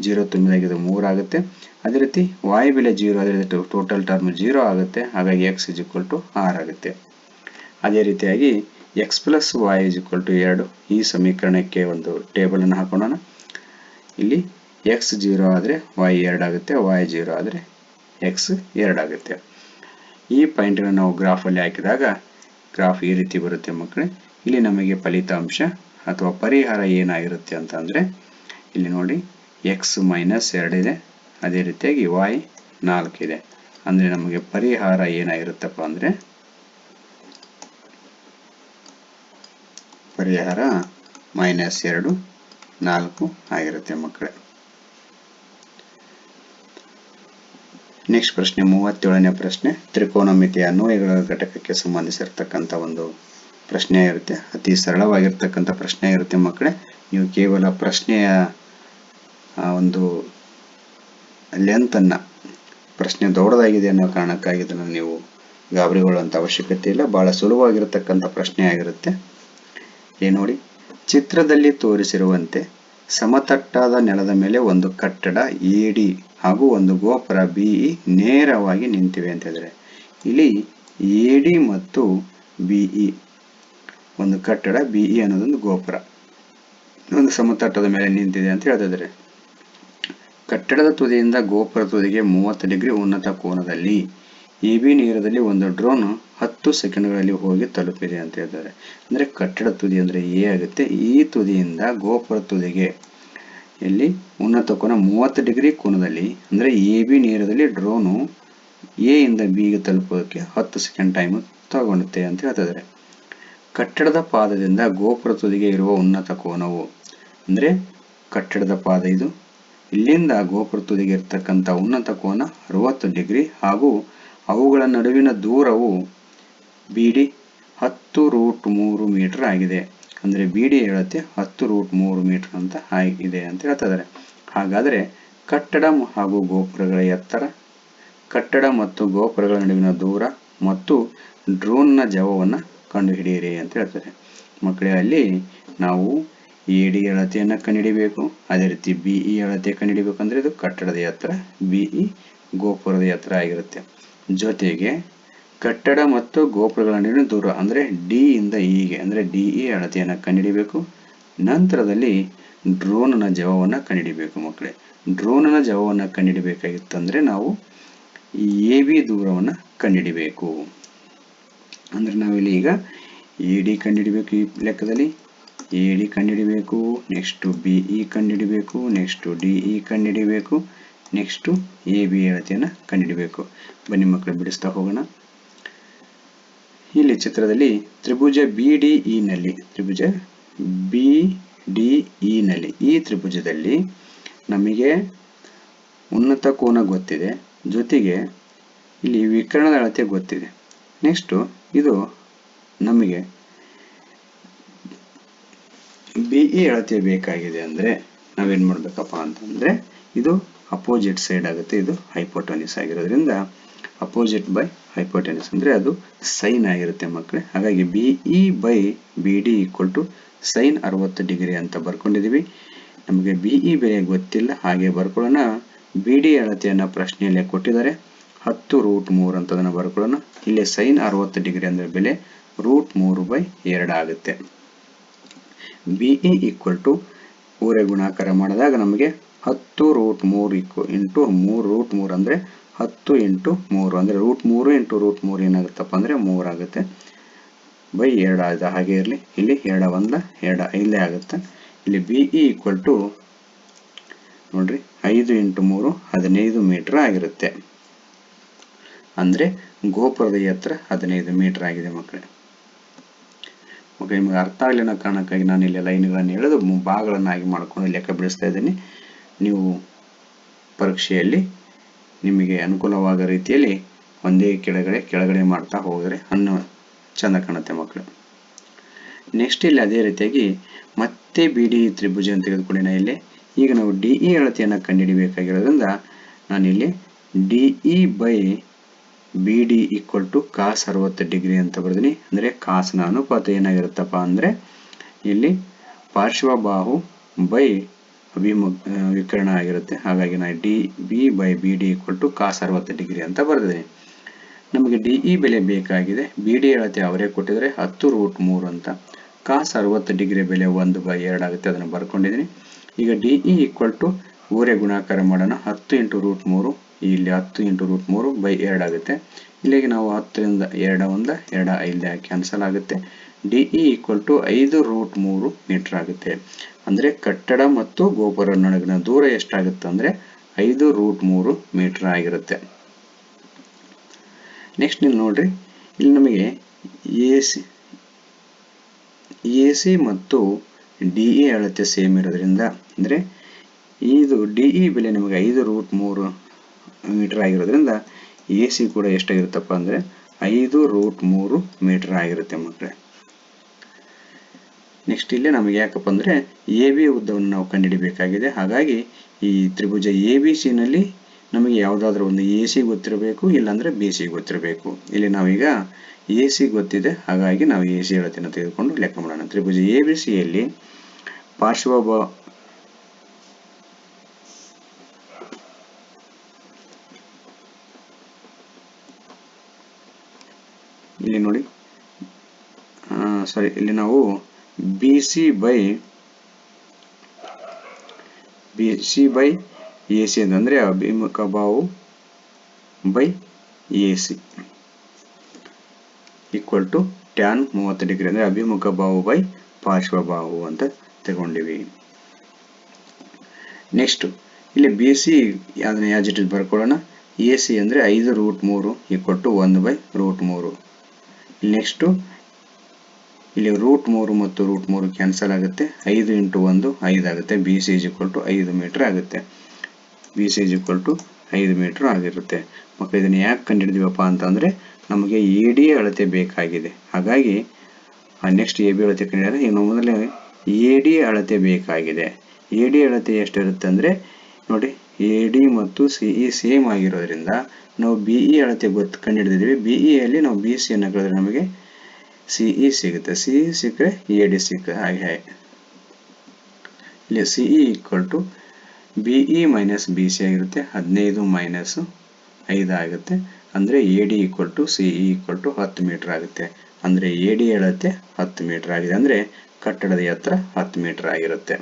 0 ತುಂಬಿದಾಗ ಇದು 3 ಆಗುತ್ತೆ. ಅದೇ ರೀತಿ y ಬೆಲೆ 0 ಆದರೆ ಟೋಟಲ್ ಟರ್ಮ್ 0 ಆಗುತ್ತೆ. ಹಾಗಾಗಿ x ಇಸ್ ಈಕ್ವಲ್ ಟು 6 ಆಗುತ್ತೆ. ಅದೇ ರೀತಿಯಾಗಿ x plus y is equal to 2, ಈ ಸಮೀಕರಣಕ್ಕೆ ಒಂದು ಟೇಬಲನ್ನು ಹಾಕೋಣ. ಇಲ್ಲಿ x 0 ಆದರೆ y 2 ಆಗುತ್ತೆ, y 0 ಆದರೆ x 2 ಆಗುತ್ತೆ. ಈ ಪಾಯಿಂಟನ್ನು ನಾವು ಗ್ರಾಫಲ್ಲಿ ಹಾಕಿದಾಗ ಗ್ರಾಫ್ ಈ ರೀತಿ ಬರುತ್ತೆ ಮಕ್ಕಳೇ. ಇಲ್ಲಿ ನಮಗೆ ಫಲಿತಾಂಶ ಅಥವಾ ಪರಿಹಾರ ಏನಾಗಿರುತ್ತೆ ಅಂತಂದರೆ ಇಲ್ಲಿ ನೋಡಿ, x ಮೈನಸ್ 2 ಇದೆ, ಅದೇ ರೀತಿಯಾಗಿ y 4 ಇದೆ. ಅಂದರೆ ನಮಗೆ ಪರಿಹಾರ ಏನಾಗಿರುತ್ತಪ್ಪ ಅಂದರೆ ಪರಿಹಾರ -2 4 ಆಗಿರುತ್ತೆ ಮಕ್ಕಳೇ. ನೆಕ್ಸ್ಟ್ ಪ್ರಶ್ನೆ 37ನೇ ಪ್ರಶ್ನೆ. ತ್ರಿಕೋನಮಿತಿಯ ಅನ್ವಯಗಳ ಘಟಕಕ್ಕೆ ಸಂಬಂಧಿಸಿರ್ತಕ್ಕಂಥ ಒಂದು ಪ್ರಶ್ನೆ ಇರುತ್ತೆ. ಅತಿ ಸರಳವಾಗಿರ್ತಕ್ಕಂಥ ಪ್ರಶ್ನೆ ಇರುತ್ತೆ ಮಕ್ಕಳೇ. ನೀವು ಕೇವಲ ಪ್ರಶ್ನೆಯ ಒಂದು ಲೆಂತನ್ನು, ಪ್ರಶ್ನೆ ದೊಡ್ಡದಾಗಿದೆ ಅನ್ನೋ ಕಾರಣಕ್ಕಾಗಿ ಇದನ್ನು ನೀವು ಗಾಬರಿಗೊಳ್ಳುವಂಥ ಅವಶ್ಯಕತೆ ಇಲ್ಲ. ಬಹಳ ಸುಲಭವಾಗಿರತಕ್ಕಂಥ ಪ್ರಶ್ನೆ ಆಗಿರುತ್ತೆ. ನೋಡಿ, ಚಿತ್ರದಲ್ಲಿ ತೋರಿಸಿರುವಂತೆ ಸಮತಟ್ಟಾದ ನೆಲದ ಮೇಲೆ ಒಂದು ಕಟ್ಟಡ AD ಹಾಗೂ ಒಂದು ಗೋಪುರ BE ನೇರವಾಗಿ ನಿಂತಿವೆ ಅಂತ ಹೇಳಿದ್ರೆ, ಇಲ್ಲಿ AD ಮತ್ತು BE ಒಂದು ಕಟ್ಟಡ, BE ಅನ್ನೋದೊಂದು ಗೋಪುರ. ಒಂದು ಸಮತಟ್ಟದ ಮೇಲೆ ನಿಂತಿದೆ ಅಂತ ಹೇಳ್ತಿದ್ದಾರೆ. ಕಟ್ಟಡದ ತುದಿಯಿಂದ ಗೋಪುರ ತುದಿಗೆ 30 ಡಿಗ್ರಿ ಉನ್ನತ ಕೋನದಲ್ಲಿ ಎಬಿ ನೇರದಲ್ಲಿ ಒಂದು ಡ್ರೋನ್ 10 ಸೆಕೆಂಡ್ಗಳಲ್ಲಿ ಹೋಗಿ ತಲುಪಿದೆ ಅಂತ ಹೇಳ್ತಾರೆ. ಅಂದರೆ ಕಟ್ಟಡ ತುದಿ ಅಂದರೆ ಎ ಆಗುತ್ತೆ. ಈ ತುದಿಯಿಂದ ಗೋಪುರ ತುದಿಗೆ ಇಲ್ಲಿ ಉನ್ನತ ಕೋನ 30 ಡಿಗ್ರಿ ಕೋನದಲ್ಲಿ, ಅಂದರೆ ಎ ಬಿ ನೇರದಲ್ಲಿ ಡ್ರೋನು ಎ ಇಂದ ಬಿಗೆ ತಲುಪೋದಕ್ಕೆ 10 ಸೆಕೆಂಡ್ ಟೈಮ್ ತಗೊಳುತ್ತೆ ಅಂತ ಹೇಳ್ತಿದ್ದಾರೆ. ಕಟ್ಟಡದ ಪಾದದಿಂದ ಗೋಪುರ ತುದಿಗೆ ಇರುವ ಉನ್ನತ ಕೋನವು, ಅಂದರೆ ಕಟ್ಟಡದ ಪಾದ ಇದು, ಇಲ್ಲಿಂದ ಗೋಪುರ ತುದಿಗೆ ಇರ್ತಕ್ಕಂಥ ಉನ್ನತ ಕೋನ 60 ಡಿಗ್ರಿ ಹಾಗೂ ಅವುಗಳ ನಡುವಿನ ದೂರವು ಬಿಡಿ 10√3 ಮೀಟರ್ ಆಗಿದೆ. ಅಂದರೆ ಬಿಡಿ ಹೇಳುತ್ತೆ 10√3 ಮೀಟರ್ ಅಂತ ಆಗಿದೆ ಅಂತ ಹೇಳ್ತಿದ್ದಾರೆ. ಹಾಗಾದರೆ ಕಟ್ಟಡ ಹಾಗೂ ಗೋಪುರಗಳ ಎತ್ತರ, ಕಟ್ಟಡ ಮತ್ತು ಗೋಪುರಗಳ ನಡುವಿನ ದೂರ ಮತ್ತು ಡ್ರೋನ್ನ ಜವವನ್ನು ಕಂಡುಹಿಡಿಯಿರಿ ಅಂತ ಹೇಳ್ತಾರೆ. ಮಕ್ಕಳೇ, ಅಲ್ಲಿ ನಾವು ಎಡಿ ಅಳತೆಯನ್ನು ಕಂಡುಹಿಡಿಬೇಕು, ಅದೇ ರೀತಿ ಬಿಇ ಅಳತೆ ಕಂಡುಹಿಡಿಬೇಕು. ಅಂದರೆ ಇದು ಕಟ್ಟಡದ ಎತ್ತರ, ಬಿಇ ಗೋಪುರದ ಎತ್ತರ ಆಗಿರುತ್ತೆ. ಜೊತೆಗೆ ಕಟ್ಟಡ ಮತ್ತು ಗೋಪುರಗಳ ನಡುವಿನ ದೂರ ಅಂದರೆ ಡಿ ಇಂದ ಇಗೆ, ಅಂದರೆ ಡಿಇ ಅಳತೆಯನ್ನು ಕಂಡುಹಿಡಿಬೇಕು. ನಂತರದಲ್ಲಿ ಡ್ರೋನ್ನ ಜವವನ್ನು ಕಂಡುಹಿಡಿಬೇಕು. ಮಕ್ಕಳೇ, ಡ್ರೋನ್ನ ಜವವನ್ನು ಕಂಡುಹಿಡಿಬೇಕಾಗಿತ್ತಂದರೆ ನಾವು ಎ ಬಿ ದೂರವನ್ನು ಕಂಡುಹಿಡಿಬೇಕು. ಅಂದರೆ ನಾವಿಲ್ಲಿ ಈಗ ಎ ಡಿ ಕಂಡುಹಿಡಿಬೇಕು. ಈ ಲೆಕ್ಕದಲ್ಲಿ ಎ ಡಿ ಕಂಡುಹಿಡಿಬೇಕು, ನೆಕ್ಸ್ಟು ಬಿಇ ಕಂಡುಹಿಡಿಬೇಕು, ನೆಕ್ಸ್ಟು ಡಿಇ ಕಂಡುಹಿಡಿಬೇಕು, ನೆಕ್ಸ್ಟು ಎ ಬಿ ಅಳತೆಯನ್ನು ಕಂಡುಹಿಡಿಬೇಕು. ಬನ್ನಿ ಮಕ್ಕಳು, ಬಿಡಿಸ್ತಾ ಹೋಗೋಣ. ಇಲ್ಲಿ ಚಿತ್ರದಲ್ಲಿ ತ್ರಿಭುಜ BDE ನಲ್ಲಿ ಈ ತ್ರಿಭುಜದಲ್ಲಿ ನಮಗೆ ಉನ್ನತ ಕೋನ ಗೊತ್ತಿದೆ, ಜೊತೆಗೆ ಇಲ್ಲಿ ವಿಕರ್ಣದ ಅಳತೆ ಗೊತ್ತಿದೆ. ನೆಕ್ಸ್ಟು ಇದು ನಮಗೆ ಬಿಇ ಅಳತೆ ಬೇಕಾಗಿದೆ. ಅಂದರೆ ನಾವೇನು ಮಾಡಬೇಕಪ್ಪ ಅಂತಂದರೆ ಇದು ಅಪೋಸಿಟ್ ಸೈಡ್ ಆಗುತ್ತೆ, ಇದು ಹೈಪೋಟೆನ್ಯೂಸ್ ಆಗಿರೋದ್ರಿಂದ ಅಪೋಸಿಟ್ ಬೈ ಹೈಪೋಟೆನ್ಯೂಸ್ ಅಂದರೆ ಅದು ಸೈನ್ ಆಗಿರುತ್ತೆ ಮಕ್ಕಳೇ. ಹಾಗಾಗಿ ಬಿಇ ಬೈ ಬಿಡಿ ಈಕ್ವಲ್ ಟು ಸೈನ್ 60 ಡಿಗ್ರಿ ಅಂತ ಬರ್ಕೊಂಡಿದ್ದೀವಿ. ನಮಗೆ ಬಿಇ ಬೆಲೆ ಗೊತ್ತಿಲ್ಲ, ಹಾಗೆ ಬರ್ಕೊಳ್ಳೋಣ. ಬಿಡಿ ಅಳತೆಯನ್ನು ಪ್ರಶ್ನೆಯಲ್ಲೇ ಕೊಟ್ಟಿದ್ದಾರೆ, 10√3 ಅಂತ ಅದನ್ನು ಬರ್ಕೊಳ್ಳೋಣ. ಇಲ್ಲಿ ಸೈನ್ 60 ಡಿಗ್ರಿ ಅಂದರೆ ಬೆಲೆ √3/2 ಆಗುತ್ತೆ. ಬಿಇ ಈಕ್ವಲ್ ಟು ಊರೆ ಗುಣಾಕಾರ ಮಾಡಿದಾಗ ನಮಗೆ 10√3 ಇಂಟು 3√3 ಅಂದರೆ 10 ಇಂಟು 3 ಅಂದರೆ √3 ಇಂಟು √3 ಏನಾಗುತ್ತಪ್ಪ ಅಂದರೆ 3 ಆಗುತ್ತೆ ಬೈ 2 ಆಗಿದೆ. ಹಾಗೆ ಇರಲಿ, ಇಲ್ಲಿ 2 1 2 5 ಆಗುತ್ತೆ. ಇಲ್ಲಿ ಬಿಇ ಈಕ್ವಲ್ ಟು ನೋಡ್ರಿ 5 ಇಂಟು 3 15 ಮೀಟರ್ ಆಗಿರುತ್ತೆ. ಅಂದರೆ ಗೋಪುರದ ಎತ್ತರ 15 ಮೀಟರ್ ಆಗಿದೆ ಮಕ್ಕಳೇ. ಓಕೆ, ನಿಮಗೆ ಅರ್ಥ ಆಗಲಿ ಅನ್ನೋ ಕಾರಣಕ್ಕಾಗಿ ನಾನು ಇಲ್ಲಿ ಲೈನ್ಗಳನ್ನು ಎಳೆದು ಭಾಗಗಳನ್ನಾಗಿ ಮಾಡ್ಕೊಂಡು ಲೆಕ್ಕ ಬಿಡಿಸ್ತಾ ಇದ್ದೀನಿ. ನೀವು ಪರೀಕ್ಷೆಯಲ್ಲಿ ನಿಮಗೆ ಅನುಕೂಲವಾದ ರೀತಿಯಲ್ಲಿ ಒಂದೇ ಕೆಳಗಡೆ ಮಾಡ್ತಾ ಹೋದರೆ ಅನ್ನೋ ಚೆಂದ ಕಾಣುತ್ತೆ ಮಕ್ಕಳು. ನೆಕ್ಸ್ಟ್ ಇಲ್ಲಿ ಅದೇ ರೀತಿಯಾಗಿ ಮತ್ತೆ BDE ತ್ರಿಭುಜವನ್ನು ತೆಗೆದುಕೊಂಡಿನ ಇಲ್ಲಿ ಈಗ ನಾವು DE ಅಳತೆಯನ್ನು ಕಂಡುಹಿಡಿಯಬೇಕಾಗಿರೋದ್ರಿಂದ ನಾನಿಲ್ಲಿ DE by BD equal to cos 60 degree ಅಂತ ಬರ್ತೀನಿ. ಅಂದರೆ ಕಾಸ್ನ ಅನುಪಾತ ಏನಾಗಿರುತ್ತಪ್ಪ ಅಂದರೆ ಇಲ್ಲಿ ಪಾರ್ಶ್ವಬಾಹು ಬೈ ವಿಕರ್ಣ ಆಗಿರುತ್ತೆ. ಹಾಗಾಗಿ ನಾನು DB by BD equal to cos 60 degree ಅಂತ ಬರ್ದಿದ್ದೀನಿ. ನಮಗೆ DE ಬೆಲೆ ಬೇಕಾಗಿದೆ, BD ಅಳತೆ ಅವರೇ ಕೊಟ್ಟಿದ್ದಾರೆ 10√3 ಅಂತ. ಕಾಸ್ 60 ಡಿಗ್ರಿ ಬೆಲೆ 1/2 ಆಗುತ್ತೆ, ಅದನ್ನು ಬರ್ಕೊಂಡಿದ್ದೀನಿ. ಈಗ DE ಈಕ್ವಲ್ ಟು ಊರೆ ಗುಣಾಕಾರ ಮಾಡೋಣ, 10 ಇಂಟು √3, ಇಲ್ಲಿ 10 ಇಂಟು √3/2 ಆಗುತ್ತೆ. ಇಲ್ಲಿಗೆ ನಾವು 10ರಿಂದ 2 1 2 5 ಕ್ಯಾನ್ಸಲ್ ಆಗುತ್ತೆ. DE ಈಕ್ವಲ್ ಟು 5√3 ಮೀಟರ್ ಆಗುತ್ತೆ. ಅಂದರೆ ಕಟ್ಟಡ ಮತ್ತು ಗೋಪುರ ನಡುವಿನ ದೂರ ಎಷ್ಟಾಗುತ್ತೆ ಅಂದರೆ 5√3 ಮೀಟರ್ ಆಗಿರುತ್ತೆ. ನೆಕ್ಸ್ಟ್ ನೀವು ನೋಡ್ರಿ, ಇಲ್ಲಿ ನಮಗೆ AC ಮತ್ತು DE ಅಳತೆ ಸೇಮ್ ಇರೋದ್ರಿಂದ, ಅಂದರೆ ಇದು DE ಬೆಲೆ ನಮಗೆ 5√3 ಮೀಟರ್ ಆಗಿರೋದ್ರಿಂದ AC ಕೂಡ ಎಷ್ಟಾಗಿರುತ್ತಪ್ಪ ಅಂದರೆ 5√3 ಮೀಟರ್ ಆಗಿರುತ್ತೆ ಮಕ್ಕಳೇ. ನೆಕ್ಸ್ಟ್ ಇಲ್ಲಿ ನಮಗೆ ಯಾಕಪ್ಪ ಅಂದರೆ AB ಉದ್ದವನ್ನು ನಾವು ಕಂಡುಹಿಡಿಯಬೇಕಾಗಿದೆ. ಹಾಗಾಗಿ ಈ ತ್ರಿಭುಜ ABC ನಲ್ಲಿ ನಮಗೆ ಯಾವುದಾದ್ರೂ ಒಂದು AC ಗೊತ್ತಿರಬೇಕು, ಇಲ್ಲಾಂದರೆ BC ಗೊತ್ತಿರಬೇಕು. ಇಲ್ಲಿ ನಾವೀಗ AC ಗೊತ್ತಿದೆ, ಹಾಗಾಗಿ ನಾವು AC ಅಳತೆಯನ್ನು ತೆಗೆದುಕೊಂಡು ಲೆಕ್ಕ ಮಾಡೋಣ. ತ್ರಿಭುಜ ABCಯಲ್ಲಿ ಇಲ್ಲಿ ನೋಡಿ, ಇಲ್ಲಿ ನಾವು BC by BC by AC ಅಂತಂದರೆ ಅಭಿಮುಖ ಬಾಹು by AC equal to tan 30 degree ಅಂದರೆ ಅಭಿಮುಖ ಬಾಹು ಬೈ ಪಾರ್ಶ್ವ ಬಾಹು ಅಂತ ತಗೊಂಡಿವಿ. ನೆಕ್ಸ್ಟ್ ಇಲ್ಲಿ BC ಅದನ್ನ ಆಸ್ ಇಟ್ ಇಸ್ ಬರ್ಕೊಳ್ಳೋಣ. AC ಅಂದರೆ 5√3 ಈಕ್ವಲ್ ಟು 1/√3. ನೆಕ್ಸ್ಟು ಇಲ್ಲಿ √3 ಮತ್ತು √3 ಕ್ಯಾನ್ಸಲ್ ಆಗುತ್ತೆ. 5 × 1 5 ಆಗುತ್ತೆ. BC = 5 ಮೀಟರ್ ಆಗುತ್ತೆ. BC = 5 ಮೀಟರ್ ಆಗಿರುತ್ತೆ. ಮಕ್ಕಳು ಇದನ್ನು ಯಾಕೆ ಕಂಡುಹಿಡಿದಿವಪ್ಪ ಅಂತಂದರೆ ನಮಗೆ AD ಅಳತೆ ಬೇಕಾಗಿದೆ. ಹಾಗಾಗಿ ನೆಕ್ಸ್ಟ್ AB ಅಳತೆ ಕಂಡುಹಿಡಿದರೆ ಈಗ ಮೊದಲೇ AD ಅಳತೆ ಬೇಕಾಗಿದೆ. AD ಅಳತೆ ಎಷ್ಟಿರುತ್ತೆ ಅಂದರೆ ನೋಡಿ, AD ಮತ್ತು CE ಸೇಮ್ ಆಗಿರೋದ್ರಿಂದ ನಾವು BE ಅಳತೆ ಕಂಡುಹಿಡಿದಿದ್ದೀವಿ. BE ಅಲ್ಲಿ ನಾವು BC ಅನ್ನು ಕಳೆದ್ರೆ ನಮಗೆ CE ಸಿಗುತ್ತೆ. CE ಸಿಕ್ಕರೆ AD ಸಿಕ್ಕ ಹಾಗೆ ಇಲ್ಲಿ CE = BE - BC ಆಗಿರುತ್ತೆ. 15 - 5 ಆಗುತ್ತೆ. ಅಂದರೆ AD = CE = 10 ಮೀಟರ್ ಆಗುತ್ತೆ. ಅಂದರೆ AD ಅಳತೆ 10 ಮೀಟರ್ ಆಗಿದೆ. ಅಂದರೆ ಕಟ್ಟಡದ ಎತ್ತರ 10 ಮೀಟರ್ ಆಗಿರುತ್ತೆ.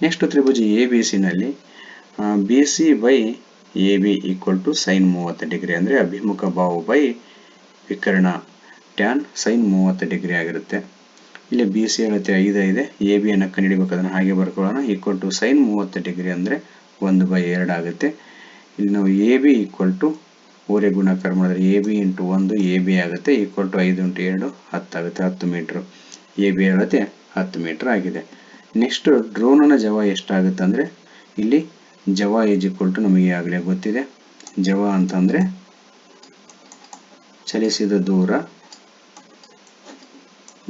ನೆಕ್ಸ್ಟ್ ತ್ರಿಭುಜ ABC ನಲ್ಲಿ BC by AB = sin 30 degree ಅಂದರೆ ಅಭಿಮುಖ ಬಾಹು ಬೈ ವಿಕರ್ಣ ಟ್ಯಾನ್ sin 30 ಡಿಗ್ರಿ ಆಗಿರುತ್ತೆ. ಇಲ್ಲಿ BC ಅಳತೆ 5 ಇದೆ. AB ಅನ್ನು ಕಂಡುಹಿಡಿಯಬೇಕು. ಅದನ್ನು ಹಾಗೆ ಬರ್ಕೊಳ್ಳೋಣ. = sin 30 ಡಿಗ್ರಿ ಅಂದರೆ 1/2 ಆಗುತ್ತೆ. ಇಲ್ಲಿ ನಾವು AB = ಓರೆ ಗುಣಾಕಾರ ಮಾಡಿದ್ರೆ AB × 1 AB ಆಗುತ್ತೆ. = 5 × 2 10 ಆಗುತ್ತೆ. 10 ಮೀಟರ್. AB ಅಳತೆ 10 ಮೀಟರ್ ಆಗಿದೆ. ನೆಕ್ಸ್ಟ್ ಡ್ರೋನ್ನ ಜವ ಎಷ್ಟಾಗುತ್ತೆ ಅಂದರೆ ಇಲ್ಲಿ ಜವ = ನಮಗೆ ಆಗಲೇ ಗೊತ್ತಿದೆ. ಜವ ಅಂತಂದರೆ ಚಲಿಸಿದ ದೂರ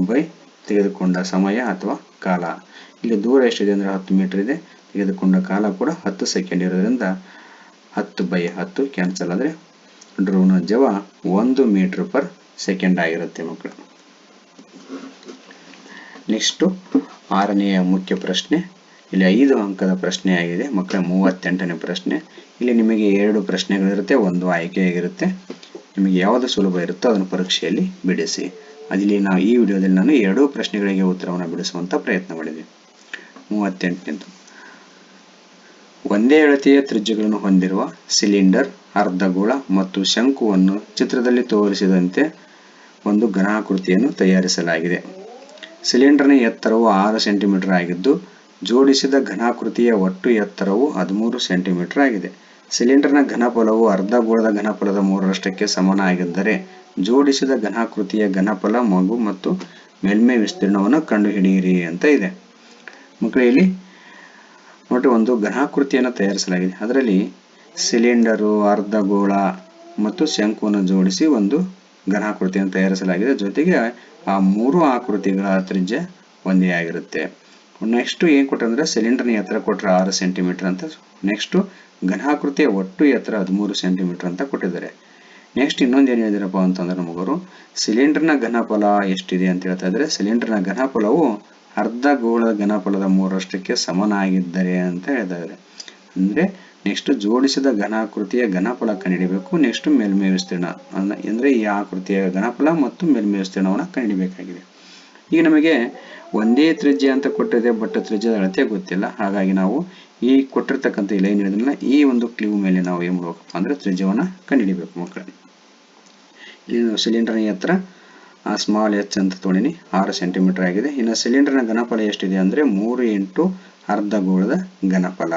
ಬೈ ತೆಗೆದುಕೊಂಡ ಸಮಯ ಅಥವಾ ಕಾಲ. ಇಲ್ಲಿ ದೂರ ಎಷ್ಟಿದೆ ಅಂದರೆ 10 ಮೀಟರ್ ಇದೆ. ತೆಗೆದುಕೊಂಡ ಕಾಲ ಕೂಡ 10 ಸೆಕೆಂಡ್ ಇರೋದ್ರಿಂದ 10/10 ಕ್ಯಾನ್ಸಲ್ ಆದರೆ ಡ್ರೋನ್ನ ಜವ 1 ಮೀಟರ್ ಪರ್ ಸೆಕೆಂಡ್ ಆಗಿರುತ್ತೆ ಮಕ್ಕಳು. ನೆಕ್ಸ್ಟು 6ನೆಯ ಮುಖ್ಯ ಪ್ರಶ್ನೆ. ಇಲ್ಲಿ 5 ಅಂಕದ ಪ್ರಶ್ನೆ ಆಗಿದೆ ಮಕ್ಕಳ. 38ನೇ ಪ್ರಶ್ನೆ. ಇಲ್ಲಿ ನಿಮಗೆ 2 ಪ್ರಶ್ನೆಗಳಿರುತ್ತೆ, ಒಂದು ಆಯ್ಕೆಯಾಗಿರುತ್ತೆ. ನಿಮಗೆ ಯಾವುದು ಸುಲಭ ಇರುತ್ತೋ ಅದನ್ನು ಪರೀಕ್ಷೆಯಲ್ಲಿ ಬಿಡಿಸಿ. ಅದಿಲ್ಲಿ ನಾವು ಈ ವಿಡಿಯೋದಲ್ಲಿ ನಾನು 2 ಪ್ರಶ್ನೆಗಳಿಗೆ ಉತ್ತರವನ್ನು ಬಿಡಿಸುವಂತ ಪ್ರಯತ್ನ ಮಾಡಿದೆ. 38ನೇದು, ಒಂದೇ ಅಳತೆಯ ತ್ರಿಜ್ಯಗಳನ್ನು ಹೊಂದಿರುವ ಸಿಲಿಂಡರ್, ಅರ್ಧಗೋಳ ಮತ್ತು ಶಂಕುವನ್ನು ಚಿತ್ರದಲ್ಲಿ ತೋರಿಸಿದಂತೆ ಒಂದು ಘನಾಕೃತಿಯನ್ನು ತಯಾರಿಸಲಾಗಿದೆ. ಸಿಲಿಂಡರ್ನ ಎತ್ತರವು 6 ಸೆಂಟಿಮೀಟರ್ ಆಗಿದ್ದು ಜೋಡಿಸಿದ ಘನಾಕೃತಿಯ ಒಟ್ಟು ಎತ್ತರವು 13 ಸೆಂಟಿಮೀಟರ್ ಆಗಿದೆ. ಸಿಲಿಂಡರ್ನ ಘನಫಲವು ಅರ್ಧಗೋಳದ ಘನಫಲದ 3ರಷ್ಟಕ್ಕೆ ಸಮನಾಗಿದ್ದರೆ ಜೋಡಿಸಿದ ಘನಾಕೃತಿಯ ಘನಫಲ, ಮಗು ಮತ್ತು ಮೇಲ್ಮೈ ವಿಸ್ತೀರ್ಣವನ್ನು ಕಂಡುಹಿಡಿಯಿರಿ ಅಂತ ಇದೆ. ಮಕ್ಕಳು ಇಲ್ಲಿ ನೋಡಿ, ಒಂದು ಘನಾಕೃತಿಯನ್ನು ತಯಾರಿಸಲಾಗಿದೆ. ಅದರಲ್ಲಿ ಸಿಲಿಂಡರು, ಅರ್ಧಗೋಳ ಮತ್ತು ಶಂಕುವನ್ನು ಜೋಡಿಸಿ ಒಂದು ಘನಾಕೃತಿಯನ್ನು ತಯಾರಿಸಲಾಗಿದೆ. ಜೊತೆಗೆ ಆ 3 ಆಕೃತಿಗಳ ತ್ರಿಜ್ಯ ಒಂದೇ ಆಗಿರುತ್ತೆ. ನೆಕ್ಸ್ಟ್ ಏನು ಕೊಟ್ಟಂದ್ರೆ ಸಿಲಿಂಡರ್ನ ಎತ್ತರ ಕೊಟ್ಟರೆ 6 ಸೆಂಟಿಮೀಟರ್ ಅಂತ. ನೆಕ್ಸ್ಟ್ ಘನಾಕೃತಿಯ ಒಟ್ಟು ಎತ್ತರ 13 ಸೆಂಟಿಮೀಟರ್ ಅಂತ ಕೊಟ್ಟಿದ್ದಾರೆ. ನೆಕ್ಸ್ಟ್ ಇನ್ನೊಂದು ಏನು ಹೇಳಿದಾರಪ್ಪ ಅಂತಂದ್ರೆ ನಮಗವರು ಸಿಲಿಂಡರ್ನ ಘನಫಲ ಎಷ್ಟಿದೆ ಅಂತ ಹೇಳ್ತಾ ಇದ್ದಾರೆ. ಸಿಲಿಂಡರ್ನ ಘನಫಲವು ಅರ್ಧಗೋಳದ ಘನಫಲದ 3ರಷ್ಟಕ್ಕೆ ಸಮನಾಗಿದ್ದರೆ ಅಂತ ಹೇಳಿದ್ದಾರೆ. ಅಂದರೆ ನೆಕ್ಸ್ಟ್ ಜೋಡಿಸಿದ ಘನಾಕೃತಿಯ ಘನಫಲ ಕಂಡುಹಿಡಿಯಬೇಕು. ನೆಕ್ಸ್ಟ್ ಮೇಲ್ಮೈ ವಿಸ್ತೀರ್ಣ ಅಂದರೆ ಈ ಆಕೃತಿಯ ಘನಫಲ ಮತ್ತು ಮೇಲ್ಮೈ ವಿಸ್ತೀರ್ಣವನ್ನು ಕಂಡುಹಿಡಿಯಬೇಕಾಗಿದೆ. ಈಗ ನಮಗೆ ಒಂದೇ ತ್ರಿಜ್ಯ ಅಂತ ಕೊಟ್ಟಿದೆ, ಬಟ್ ತ್ರಿಜ್ಯದ ಅಳತೆ ಗೊತ್ತಿಲ್ಲ. ಹಾಗಾಗಿ ನಾವು ಈ ಕೊಟ್ಟಿರ್ತಕ್ಕಂಥ ಲೈನ್ ಹಿಡಿದ್ಮೇಲೆ ಈ ಒಂದು ಕ್ಲೂ ಮೇಲೆ ನಾವು ಏನು ಮಾಡಬೇಕಪ್ಪ ಅಂದರೆ ತ್ರಿಜ್ಯವನ್ನು ಕಂಡುಹಿಡಿಯಬೇಕು ಮಕ್ಕಳು. ಇಲ್ಲಿ ನಾವು ಸಿಲಿಂಡರ್ನ ಎತ್ತರ ಸ್ಮಾಲ್ h ಅಂತ ತೊಗೊಂಡಿನಿ, 6 ಸೆಂಟಿಮೀಟರ್ ಆಗಿದೆ. ಇನ್ನು ಸಿಲಿಂಡರ್ನ ಘನಫಲ ಎಷ್ಟಿದೆ ಅಂದರೆ 3 × ಅರ್ಧಗೋಳದ ಘನಫಲ.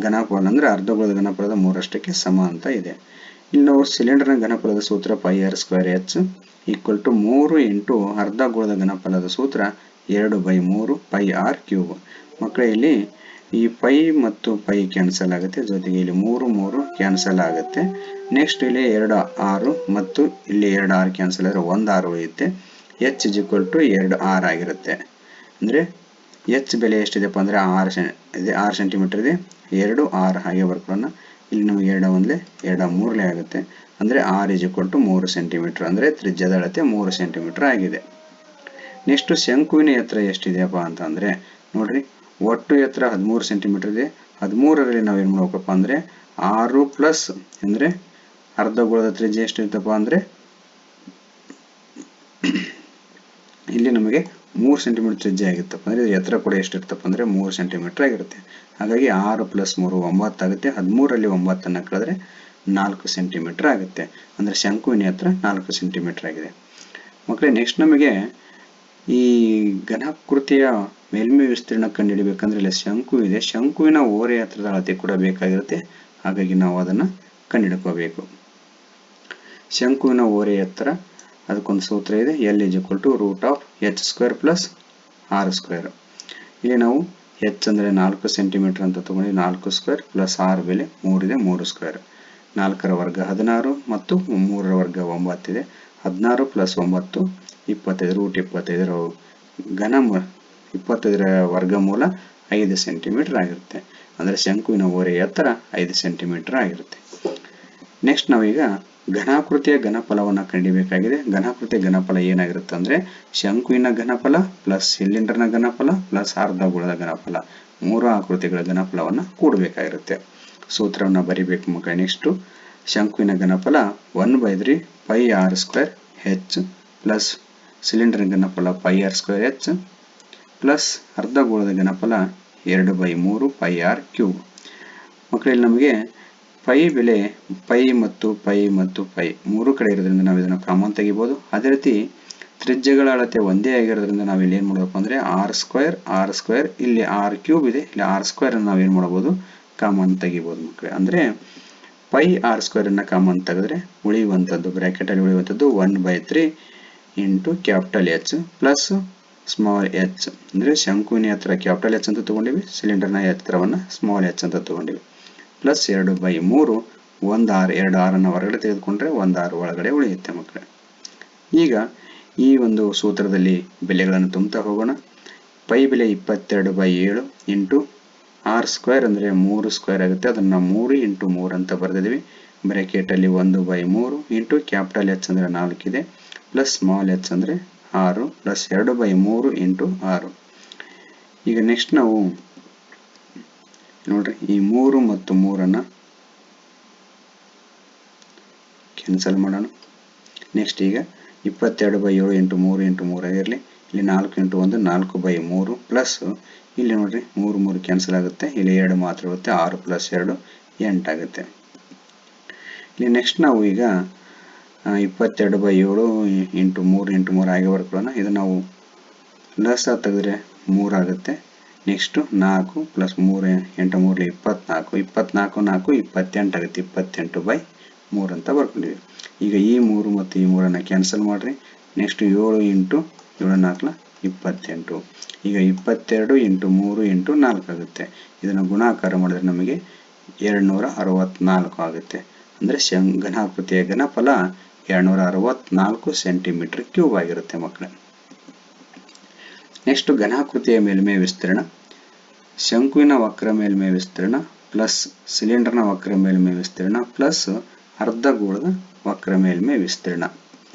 ಘನಫಲ ಅಂದರೆ ಅರ್ಧಗೋಳದ ಘನಫಲದ 3ರಷ್ಟಕ್ಕೆ ಸಮ ಅಂತ ಇದೆ. ಇಲ್ಲಿ ನಾವು ಸಿಲಿಂಡರ್ನ ಘನಫಲದ ಸೂತ್ರ πr²h = 3 × ಅರ್ಧಗೋಳದ ಘನಫಲದ ಸೂತ್ರ 2/3 πr³. ಮಕ್ಕಳೇ ಇಲ್ಲಿ ಈ ಪೈ ಮತ್ತು ಪೈ ಕ್ಯಾನ್ಸಲ್ ಆಗುತ್ತೆ. ಜೊತೆಗೆ ಇಲ್ಲಿ 3 ಕ್ಯಾನ್ಸಲ್ ಆಗುತ್ತೆ. ನೆಕ್ಸ್ಟ್ ಇಲ್ಲಿ 2 6 ಮತ್ತು ಇಲ್ಲಿ 2 6 ಕ್ಯಾನ್ಸಲ್ ಆದರೆ 1 6 ಉಳಿಯುತ್ತೆ. h = 2 r ಆಗಿರುತ್ತೆ. ಅಂದರೆ h ಬೆಲೆ ಎಷ್ಟಿದೆಪ್ಪ ಅಂದರೆ 6 ಸೆಂಟಿಮೀಟರ್ ಇದೆ. 2 r ಹಾಗೆ ಬರ್ಕೊಳ್ಳೋಣ. ಇಲ್ಲಿ ನಮಗೆ 2 1 2 3 ಆಗುತ್ತೆ. ಅಂದರೆ r = 3 ಸೆಂಟಿಮೀಟರ್. ಅಂದರೆ ತ್ರಿಜ್ಯದ ಅಳತೆ 3 ಸೆಂಟಿಮೀಟರ್ ಆಗಿದೆ. ನೆಕ್ಸ್ಟ್ ಶಂಕುವಿನ ಎತ್ತರ ಎಷ್ಟಿದೆಯಪ್ಪ ಅಂತಂದರೆ ನೋಡ್ರಿ, ಒಟ್ಟು ಎತ್ತರ 13 ಸೆಂಟಿಮೀಟರ್ ಇದೆ. 13ರಲ್ಲಿ ನಾವು ಏನು ಮಾಡ್ಬೇಕಪ್ಪ ಅಂದರೆ 6 ಪ್ಲಸ್ ಅಂದರೆ ಅರ್ಧಗೋಳದ ತ್ರಿಜ್ಯ ಎಷ್ಟಿರ್ತಪ್ಪ ಅಂದರೆ ಇಲ್ಲಿ ನಮಗೆ 3 ಸೆಂಟಿಮೀಟರ್ ತ್ರಿಜ್ಯ ಆಗಿತ್ತಪ್ಪ ಅಂದರೆ ಇದರ ಎತ್ತರ ಕೂಡ ಎಷ್ಟಿರ್ತಪ್ಪ ಅಂದರೆ 3 ಸೆಂಟಿಮೀಟರ್ ಆಗಿರುತ್ತೆ. ಹಾಗಾಗಿ 6 + 3 9 ಆಗುತ್ತೆ. 13ರಲ್ಲಿ 9 ಕಳೆದ್ರೆ 4 ಸೆಂಟಿಮೀಟರ್ ಆಗುತ್ತೆ. ಅಂದರೆ ಶಂಕುವಿನ ಎತ್ತರ 4 ಸೆಂಟಿಮೀಟರ್ ಆಗಿದೆ. ಮಕ್ಕಳೇ, ನೆಕ್ಸ್ಟ್ ನಮಗೆ ಈ ಘನಾಕೃತಿಯ ಮೇಲ್ಮೈ ವಿಸ್ತೀರ್ಣ ಕಂಡುಹಿಡಿಯಬೇಕಂದ್ರೆ ಇಲ್ಲಿ ಶಂಕು ಇದೆ. ಶಂಕುವಿನ ಓರೆ ಎತ್ತರದ ಅಳತೆ ಕೂಡ ಬೇಕಾಗಿರುತ್ತೆ. ಹಾಗಾಗಿ ನಾವು ಅದನ್ನು ಕಂಡುಹಿಡ್ಕೋಬೇಕು. ಶಂಕುವಿನ ಓರೆ ಎತ್ತರ ಅದಕ್ಕೊಂದು ಸೂತ್ರ ಇದೆ. L = √h² + r². ಇಲ್ಲಿ ನಾವು h ಅಂದರೆ 4 ಸೆಂಟಿಮೀಟರ್ ಅಂತ ತಗೊಂಡು 4² + r ಬೆಲೆ 3 ಇದೆ, 3². 4ರ ವರ್ಗ 16 ಮತ್ತು 3ರ ವರ್ಗ 9 ಇದೆ. 16 + 9 25 √25 25ರ ವರ್ಗಮೂಲ 5 ಸೆಂಟಿಮೀಟರ್ ಆಗಿರುತ್ತೆ. ಅಂದರೆ ಶಂಕುವಿನ ಓರೆ ಎತ್ತರ 5 ಸೆಂಟಿಮೀಟರ್ ಆಗಿರುತ್ತೆ. ನೆಕ್ಸ್ಟ್ ನಾವೀಗ ಘನಾಕೃತಿಯ ಘನಫಲವನ್ನು ಕಂಡುಹಿಡಿಯಬೇಕಾಗಿದೆ. ಘನಾಕೃತಿಯ ಘನಫಲ ಏನಾಗಿರುತ್ತೆ ಅಂದರೆ ಶಂಕುವಿನ ಘನಫಲ ಪ್ಲಸ್ ಸಿಲಿಂಡರ್ನ ಘನಫಲ ಪ್ಲಸ್ ಅರ್ಧಗೋಳದ ಘನಫಲ, 3 ಆಕೃತಿಗಳ ಘನಫಲವನ್ನು ಕೂಡಬೇಕಾಗಿರುತ್ತೆ. ಸೂತ್ರವನ್ನು ಬರಿಬೇಕು ಮಕ್ಕಳೇ. ನೆಕ್ಸ್ಟು ಶಂಕುವಿನ ಘನಫಲ 1/3 πr² h ಪ್ಲಸ್ ಸಿಲಿಂಡರ್ನ ಘನಫಲ πr²h ಪ್ಲಸ್ ಅರ್ಧಗೋಳದ ಘನಫಲ 2/3 πr³ ಮಕ್ಕಳಲ್ಲಿ ನಮಗೆ ಪೈ ಬೆಲೆ ಪೈ ಮತ್ತು ಪೈ ಮೂರು ಕಡೆ ಇರೋದ್ರಿಂದ ನಾವು ಇದನ್ನು ಕಾಮನ್ ತೆಗಿಬೋದು. ಅದೇ ರೀತಿ ತ್ರಿಜ್ಯಗಳ ಅಳತೆ ಒಂದೇ ಆಗಿರೋದ್ರಿಂದ ನಾವು ಇಲ್ಲಿ ಏನು ಮಾಡಬೇಕು ಅಂದರೆ r² ಇಲ್ಲಿ r³ ಇದೆ, ಇಲ್ಲಿ r² ಅನ್ನು ನಾವು ಏನು ಮಾಡ್ಬೋದು, ಕಾಮನ್ ತೆಗಿಬೋದು ಮಕ್ಕಳೇ. ಅಂದರೆ πr² ಅನ್ನು ಕಾಮನ್ ತೆಗೆದ್ರೆ ಉಳಿಯುವಂಥದ್ದು ಬ್ರ್ಯಾಕೆಟಲ್ಲಿ ಉಳಿಯುವಂಥದ್ದು 1/3 × H ಪ್ಲಸ್ ಸ್ಮಾಲ್ h. ಅಂದರೆ ಶಂಕುವಿನ ಎತ್ತರ H ಅಂತ ತಗೊಂಡಿವಿ, ಸಿಲಿಂಡರ್ನ ಎತ್ತರವನ್ನು ಸ್ಮಾಲ್ h ಅಂತ ತಗೊಂಡಿವಿ. ಪ್ಲಸ್ 2/3 1 r 2 r ಅನ್ನು ಹೊರಗಡೆ ತೆಗೆದುಕೊಂಡ್ರೆ 1 r ಒಳಗಡೆ ಉಳಿಯುತ್ತೆ ಮಕ್ಕಳೇ. ಈಗ ಈ ಒಂದು ಸೂತ್ರದಲ್ಲಿ ಬೆಲೆಗಳನ್ನು ತುಂಬುತ್ತಾ ಹೋಗೋಣ. ಪೈ ಬೆಲೆ 22/7 ಇಂಟು r² ಅಂದರೆ 3² ಆಗುತ್ತೆ. ಅದನ್ನು 3 × 3 ಅಂತ ಬರೆದಿದ್ದೀವಿ. ಬ್ರ್ಯಾಕೆಟಲ್ಲಿ 1/3 ಇಂಟು H ಅಂದರೆ 4 ಇದೆ ಪ್ಲಸ್ ಸ್ಮಾಲ್ h ಅಂದರೆ 6 ಪ್ಲಸ್ 2/3 ಇಂಟು 6. ಈಗ ನೆಕ್ಸ್ಟ್ ನಾವು ನೋಡ್ರಿ ಈ 3 ಮತ್ತು 3 ಕ್ಯಾನ್ಸಲ್ ಮಾಡೋಣ. ನೆಕ್ಸ್ಟ್ ಈಗ 22/7 ಇಂಟು 3 ಇಂಟು 3 ಆಗಿರಲಿ. ಇಲ್ಲಿ 4 ಇಂಟು 1 4/3 ಪ್ಲಸ್ ಇಲ್ಲಿ ನೋಡ್ರಿ 3 ಕ್ಯಾನ್ಸಲ್ ಆಗುತ್ತೆ. ಇಲ್ಲಿ 2 ಮಾತ್ರ ಇರುತ್ತೆ. 6 ಪ್ಲಸ್ 2 8 ಆಗುತ್ತೆ. ಇಲ್ಲಿ ನೆಕ್ಸ್ಟ್ ನಾವು ಈಗ 22/7 ಇಂಟು 3 ಇಂಟು 3 ಆಗಿ ಬರ್ಕೊಳ್ಳೋಣ. ಇದು ನಾವು ಲಸ ತೆಗೆದ್ರೆ 3 ಆಗುತ್ತೆ. ನೆಕ್ಸ್ಟು 4 ಪ್ಲಸ್ 3 8 3 24 24 4 28 ಆಗುತ್ತೆ. 28/3 ಅಂತ ಬರ್ಕೊಂಡಿವಿ. ಈಗ ಈ 3 ಮತ್ತು ಈ 3 ಕ್ಯಾನ್ಸಲ್ ಮಾಡಿರಿ. Next 7 into 7 4 28. ಈಗ 22 ಇಂಟು 3 ಇಂಟು 4 ಆಗುತ್ತೆ. ಇದನ್ನು ಗುಣಾಕಾರ ಮಾಡಿದ್ರೆ ನಮಗೆ 264 ಆಗುತ್ತೆ. ಅಂದರೆ ಘನಾಕೃತಿಯ ಘನಫಲ 264 ಸೆಂಟಿಮೀಟರ್ ಕ್ಯೂಬ್ ಆಗಿರುತ್ತೆ ಮಕ್ಕಳೇ. ನೆಕ್ಸ್ಟ್ ಘನಾಕೃತಿಯ ಮೇಲ್ಮೈ ವಿಸ್ತೀರ್ಣ. ಶಂಕುವಿನ ವಕ್ರ ಮೇಲ್ಮೈ ವಿಸ್ತೀರ್ಣ ಪ್ಲಸ್ ಸಿಲಿಂಡರ್ನ ವಕ್ರ ಮೇಲ್ಮೈ ವಿಸ್ತೀರ್ಣ ಪ್ಲಸ್ ಅರ್ಧಗೋಳದ ವಕ್ರ ಮೇಲ್ಮೈ ವಿಸ್ತೀರ್ಣ.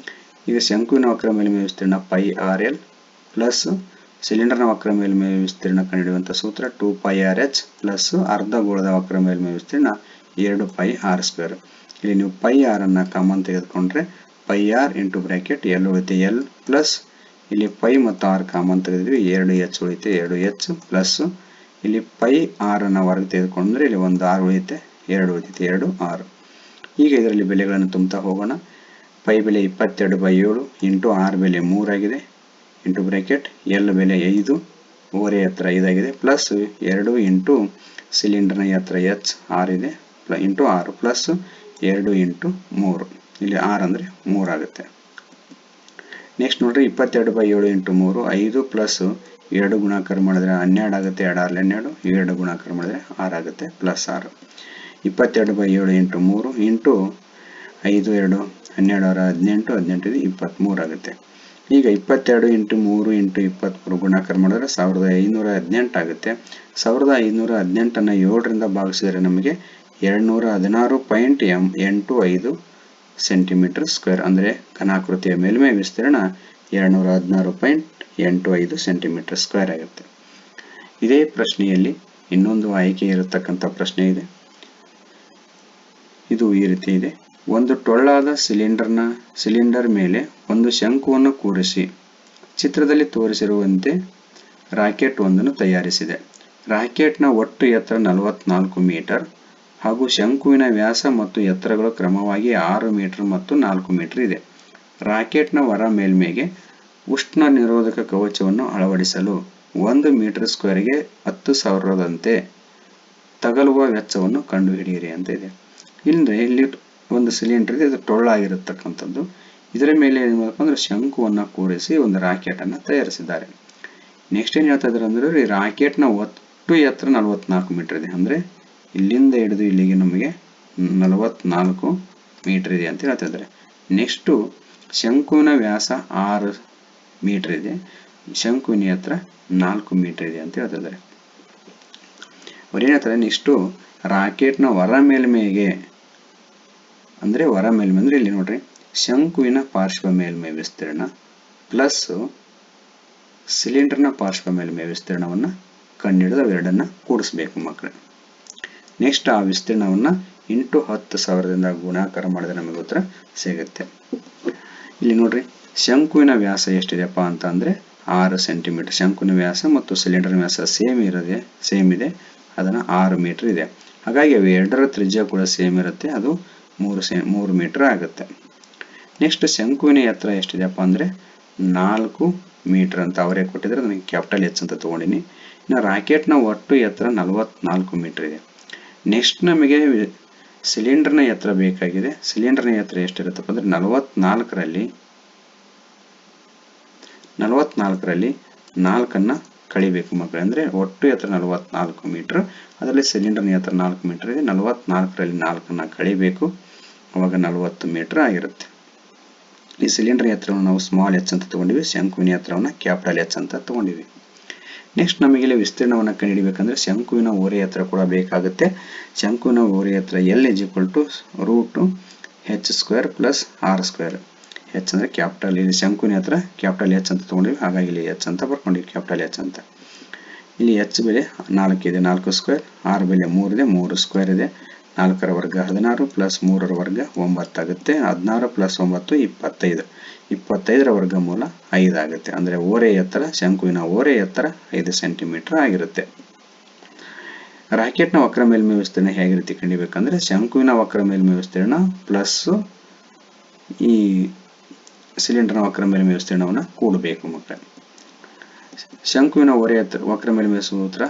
ಈಗ ಶಂಕುವಿನ ವಕ್ರ ಮೇಲ್ಮೈ ವಿಸ್ತೀರ್ಣ πrl ಪ್ಲಸ್ ಸಿಲಿಂಡರ್ನ ವಕ್ರ ಮೇಲ್ಮೈ ವಿಸ್ತೀರ್ಣ ಕಂಡುಹಿಡಿಯುವಂಥ ಸೂತ್ರ 2πrh ಪ್ಲಸ್ ಅರ್ಧಗೋಳದ ವಕ್ರ ಮೇಲ್ಮೈ ವಿಸ್ತೀರ್ಣ 2πr². ಇಲ್ಲಿ ನೀವು πr ಅನ್ನು ಕಾಮನ್ ತೆಗೆದುಕೊಂಡ್ರೆ πr ಇಂಟು ಬ್ರ್ಯಾಕೆಟ್ l ಉಳಿತೆ l ಪ್ಲಸ್ ಇಲ್ಲಿ π ಮತ್ತು r ಕಾಮನ್ ತೆಗೆದ್ವಿ 2h ಉಳಿತೆ 2h ಪ್ಲಸ್ ಇಲ್ಲಿ πr ಅನ್ನು ಹೊರಗೆ ತೆಗೆದುಕೊಂಡ್ರೆ ಇಲ್ಲಿ ಒಂದು r ಉಳಿಯುತ್ತೆ 2 ಉಳಿತೈತೆ 2 r. ಈಗ ಇದರಲ್ಲಿ ಬೆಲೆಗಳನ್ನು ತುಂಬುತ್ತಾ ಹೋಗೋಣ. ಪೈ ಬೆಲೆ 22/7 ಇಂಟು r ಬೆಲೆ 3 ಆಗಿದೆ ಇಂಟು ಬ್ರ್ಯಾಕೆಟ್ l ಬೆಲೆ 5 ಓರೆ ಎತ್ತರ 5 ಆಗಿದೆ ಪ್ಲಸ್ 2 ಇಂಟು ಸಿಲಿಂಡರ್ನ ಎತ್ತರ h 6 ಇದೆ ಇಂಟು 6 ಪ್ಲಸ್ 2 ಇಂಟು 3 ಇಲ್ಲಿ r ಅಂದರೆ 3 ಆಗುತ್ತೆ. ನೆಕ್ಸ್ಟ್ ನೋಡ್ರಿ 22/7 ಇಂಟು 3 5 ಪ್ಲಸ್ 2 ಗುಣಾಕಾರ ಮಾಡಿದ್ರೆ 12 ಆಗುತ್ತೆ. 2 6 12 2 ಗುಣಾಕಾರ ಮಾಡಿದ್ರೆ 6 ಆಗುತ್ತೆ ಪ್ಲಸ್ 6. 22/7 ಇಂಟು 3 ಇಂಟು 5 2 12 18 18 ಇದು 23 ಆಗುತ್ತೆ. ಈಗ 22 ಇಂಟು 3 ಇಂಟು 23 ಗುಣಾಕಾರ ಮಾಡಿದ್ರೆ 1518 ಆಗುತ್ತೆ. 1518 7ರಿಂದ ಭಾಗಿಸಿದರೆ ನಮಗೆ 216.85 ಸೆಂಟಿಮೀಟರ್ ಸ್ಕ್ವೇರ್ ಅಂದರೆ ಘನಾಕೃತಿಯ ಮೇಲ್ಮೈ ವಿಸ್ತೀರ್ಣ 216.85 ಸೆಂಟಿಮೀಟರ್ ಸ್ಕ್ವೇರ್ ಆಗುತ್ತೆ. ಇದೇ ಪ್ರಶ್ನೆಯಲ್ಲಿ ಇನ್ನೊಂದು ಆಯ್ಕೆ ಇರತಕ್ಕಂಥ ಪ್ರಶ್ನೆ ಇದೆ. ಇದು ಈ ರೀತಿ ಇದೆ. ಒಂದು ಟೊಳ್ಳಾದ ಸಿಲಿಂಡರ್ ಮೇಲೆ ಒಂದು ಶಂಕುವನ್ನು ಕೂರಿಸಿ ಚಿತ್ರದಲ್ಲಿ ತೋರಿಸಿರುವಂತೆ ರಾಕೆಟ್ ಒಂದನ್ನು ತಯಾರಿಸಿದೆ. ರಾಕೆಟ್ನ ಒಟ್ಟು ಎತ್ತರ 44 ಮೀಟರ್ ಹಾಗೂ ಶಂಕುವಿನ ವ್ಯಾಸ ಮತ್ತು ಎತ್ತರಗಳು ಕ್ರಮವಾಗಿ 6 ಮೀಟರ್ ಮತ್ತು 4 ಮೀಟರ್ ಇದೆ. ರಾಕೆಟ್ನ ಹೊರ ಮೇಲ್ಮೈಗೆ ಉಷ್ಣ ನಿರೋಧಕ ಕವಚವನ್ನು ಅಳವಡಿಸಲು 1 ಮೀಟರ್ ಸ್ಕ್ವೇರ್ಗೆ 10,000ರಂತೆ ತಗಲುವ ವೆಚ್ಚವನ್ನು ಕಂಡುಹಿಡಿಯಿರಿ ಅಂತ ಇದೆ. ಇಲ್ಲಿ ಒಂದು ಸಿಲಿಂಡರ್ ಇದೆ, ಇದು ಟೊಳ್ಳಾಗಿರತಕ್ಕಂಥದ್ದು. ಇದರ ಮೇಲೆ ಏನು ಮಾಡಬೇಕು ಅಂದ್ರೆ ಶಂಕುವನ್ನು ಕೂರಿಸಿ ಒಂದು ರಾಕೆಟ್ ಅನ್ನು ತಯಾರಿಸಿದ್ದಾರೆ. ನೆಕ್ಸ್ಟ್ ಏನ್ ಹೇಳ್ತಾ ಇದ್ದಾರೆ ಅಂದ್ರೆ ಈ ರಾಕೆಟ್ನ ಒಟ್ಟು ಎತ್ತರ 44 ಮೀಟರ್ ಇದೆ. ಅಂದ್ರೆ ಇಲ್ಲಿಂದ ಹಿಡಿದು ಇಲ್ಲಿಗೆ ನಮಗೆ 44 ಮೀಟರ್ ಇದೆ ಅಂತ ಹೇಳ್ತಾ ಇದ್ದಾರೆ. ನೆಕ್ಸ್ಟ್ ಶಂಕುವಿನ ವ್ಯಾಸ 6 ಮೀಟರ್ ಇದೆ, ಶಂಕುವಿನ ಎತ್ತರ 4 ಮೀಟರ್ ಇದೆ ಅಂತ ಹೇಳ್ತಾ ಇದ್ದಾರೆ. ಅವ್ರು ಏನ್ ಹೇಳ್ತಾರೆ, ನೆಕ್ಸ್ಟ್ ರಾಕೆಟ್ನ ಹೊರ ಮೇಲ್ಮೈಗೆ ಅಂದ್ರೆ ಹೊರ ಮೇಲ್ಮೈ ಅಂದ್ರೆ ಇಲ್ಲಿ ನೋಡ್ರಿ, ಶಂಕುವಿನ ಪಾರ್ಶ್ವ ಮೇಲ್ಮೈ ವಿಸ್ತೀರ್ಣ ಪ್ಲಸ್ ಸಿಲಿಂಡರ್ನ ಪಾರ್ಶ್ವ ಮೇಲ್ಮೈ ವಿಸ್ತೀರ್ಣವನ್ನ ಕಂಡುಹಿಡಿದು ಅವೆರಡನ್ನ ಕೂಡಿಸ್ಬೇಕು ಮಕ್ಕಳೇ. ನೆಕ್ಸ್ಟ್ ಆ ವಿಸ್ತೀರ್ಣವನ್ನ ಇಂಟು 10,000ದಿಂದ ಗುಣಾಕಾರ ಮಾಡಿದ್ರೆ ನಮಗೆ ಉತ್ತರ ಸಿಗುತ್ತೆ. ಇಲ್ಲಿ ನೋಡ್ರಿ, ಶಂಕುವಿನ ವ್ಯಾಸ ಎಷ್ಟಿದೆಪ್ಪ ಅಂತ ಅಂದ್ರೆ 6 ಸೆಂಟಿಮೀಟರ್. ಶಂಕುವಿನ ವ್ಯಾಸ ಮತ್ತು ಸಿಲಿಂಡರ್ ವ್ಯಾಸ ಸೇಮ್ ಇದೆ, ಅದನ್ನ 6 ಮೀಟರ್ ಇದೆ. ಹಾಗಾಗಿ ಅವೆರಡರ ತ್ರಿಜ್ಯ ಕೂಡ ಸೇಮ್ ಇರುತ್ತೆ, ಅದು 3 ಮೀಟರ್ ಆಗುತ್ತೆ. ನೆಕ್ಸ್ಟ್ ಶಂಕುವಿನ ಎತ್ತರ ಎಷ್ಟಿದೆಪ್ಪ ಅಂದ್ರೆ 4 ಮೀಟರ್ ಅಂತ ಅವರೇ ಕೊಟ್ಟಿದ್ರೆ, ನನಗೆ ಕ್ಯಾಪಿಟಲ್ ಎಚ್ ಅಂತ ತಗೊಂಡಿನಿ. ಇನ್ನು ರಾಕೆಟ್ನ ಒಟ್ಟು ಎತ್ತರ 44 ಮೀಟರ್ ಇದೆ. ನೆಕ್ಸ್ಟ್ ನಮಗೆ ಸಿಲಿಂಡರ್ನ ಎತ್ತರ ಬೇಕಾಗಿದೆ. ಸಿಲಿಂಡರ್ನ ಎತ್ತರ ಎಷ್ಟಿರುತ್ತಪ್ಪ ಅಂದ್ರೆ 44ರಲ್ಲಿ 4 ಕಳಿಬೇಕು ಮಕ್ಕಳೇ. ಅಂದ್ರೆ ಒಟ್ಟು ಎತ್ತರ 44 ಮೀಟರ್, ಅದರಲ್ಲಿ ಸಿಲಿಂಡರ್ನ ಎತ್ತರ 4 ಮೀಟರ್ ಇದೆ. 44ರಲ್ಲಿ 4 ಕಳಿಬೇಕು, ಅವಾಗ 40 ಮೀಟರ್ ಆಗಿರುತ್ತೆ. ಈ ಸಿಲಿಂಡರ್ ಎತ್ತರವನ್ನು ನಾವು ಸ್ಮಾಲ್ ಎಚ್ ಅಂತ ತಗೊಂಡಿವಿ, ಶಂಕುವಿನ ಎತ್ತರವನ್ನು ಕ್ಯಾಪಿಟಲ್ ಎಚ್ ಅಂತ ತಗೊಂಡಿವಿ. ನೆಕ್ಸ್ಟ್ ನಮಗೆ ಇಲ್ಲಿ ವಿಸ್ತೀರ್ಣವನ್ನು ಕಂಡುಹಿಡಿಯಬೇಕಂದ್ರೆ ಶಂಕುವಿನ ಓರೆ ಎತ್ತರ ಕೂಡ ಬೇಕಾಗುತ್ತೆ. ಶಂಕುವಿನ ಓರೆ ಎತ್ತರ L √h² ಪ್ಲಸ್ r². ಹೆಚ್ ಅಂದ್ರೆ ಕ್ಯಾಪಿಟಲ್, ಇಲ್ಲಿ ಶಂಕುವಿನ ಎತ್ತರ ಕ್ಯಾಪಿಟಲ್ ಎಚ್ ಅಂತ ತಗೊಂಡಿವಿ, ಹಾಗಾಗಿ ಇಲ್ಲಿ ಎಚ್ ಅಂತ ಬರ್ಕೊಂಡಿವಿ, ಕ್ಯಾಪಿಟಲ್ ಎಚ್ ಅಂತ. ಇಲ್ಲಿ ಎಚ್ ಬೆಲೆ 4 ಇದೆ, 4². ಆರ್ ಬೆಲೆ 3 ಇದೆ, 3² ಇದೆ. 4ರ ವರ್ಗ 16 ಪ್ಲಸ್ 3ರ ವರ್ಗ 9 ಆಗುತ್ತೆ. 16 ಪ್ಲಸ್ 9 25. 25ರ ವರ್ಗಮೂಲ 5 ಆಗುತ್ತೆ. ಅಂದ್ರೆ ಓರೆ ಎತ್ತರ, ಶಂಕುವಿನ ಓರೆ ಎತ್ತರ 5 ಸೆಂಟಿಮೀಟರ್ ಆಗಿರುತ್ತೆ. ರಾಕೆಟ್ನ ವಕ್ರ ಮೇಲ್ಮೈ ವಿಸ್ತೀರ್ಣ ಹೇಗೆ ರೀತಿ ಕಂಡಿಬೇಕಂದ್ರೆ ಶಂಕುವಿನ ವಕ್ರ ಮೇಲ್ಮೈ ವಿಸ್ತೀರ್ಣ ಪ್ಲಸ್ ಈ ಸಿಲಿಂಡರ್ನ ವಕ್ರ ಮೇಲ್ಮೈ ವಿಸ್ತೀರ್ಣವನ್ನು ಕೂಡಬೇಕು ಮಕ್ಕಳೇ. ಶಂಕುವಿನ ಓರೆ ಎತ್ತರ ವಕ್ರ ಮೇಲ್ಮೈ ಸೂತ್ರ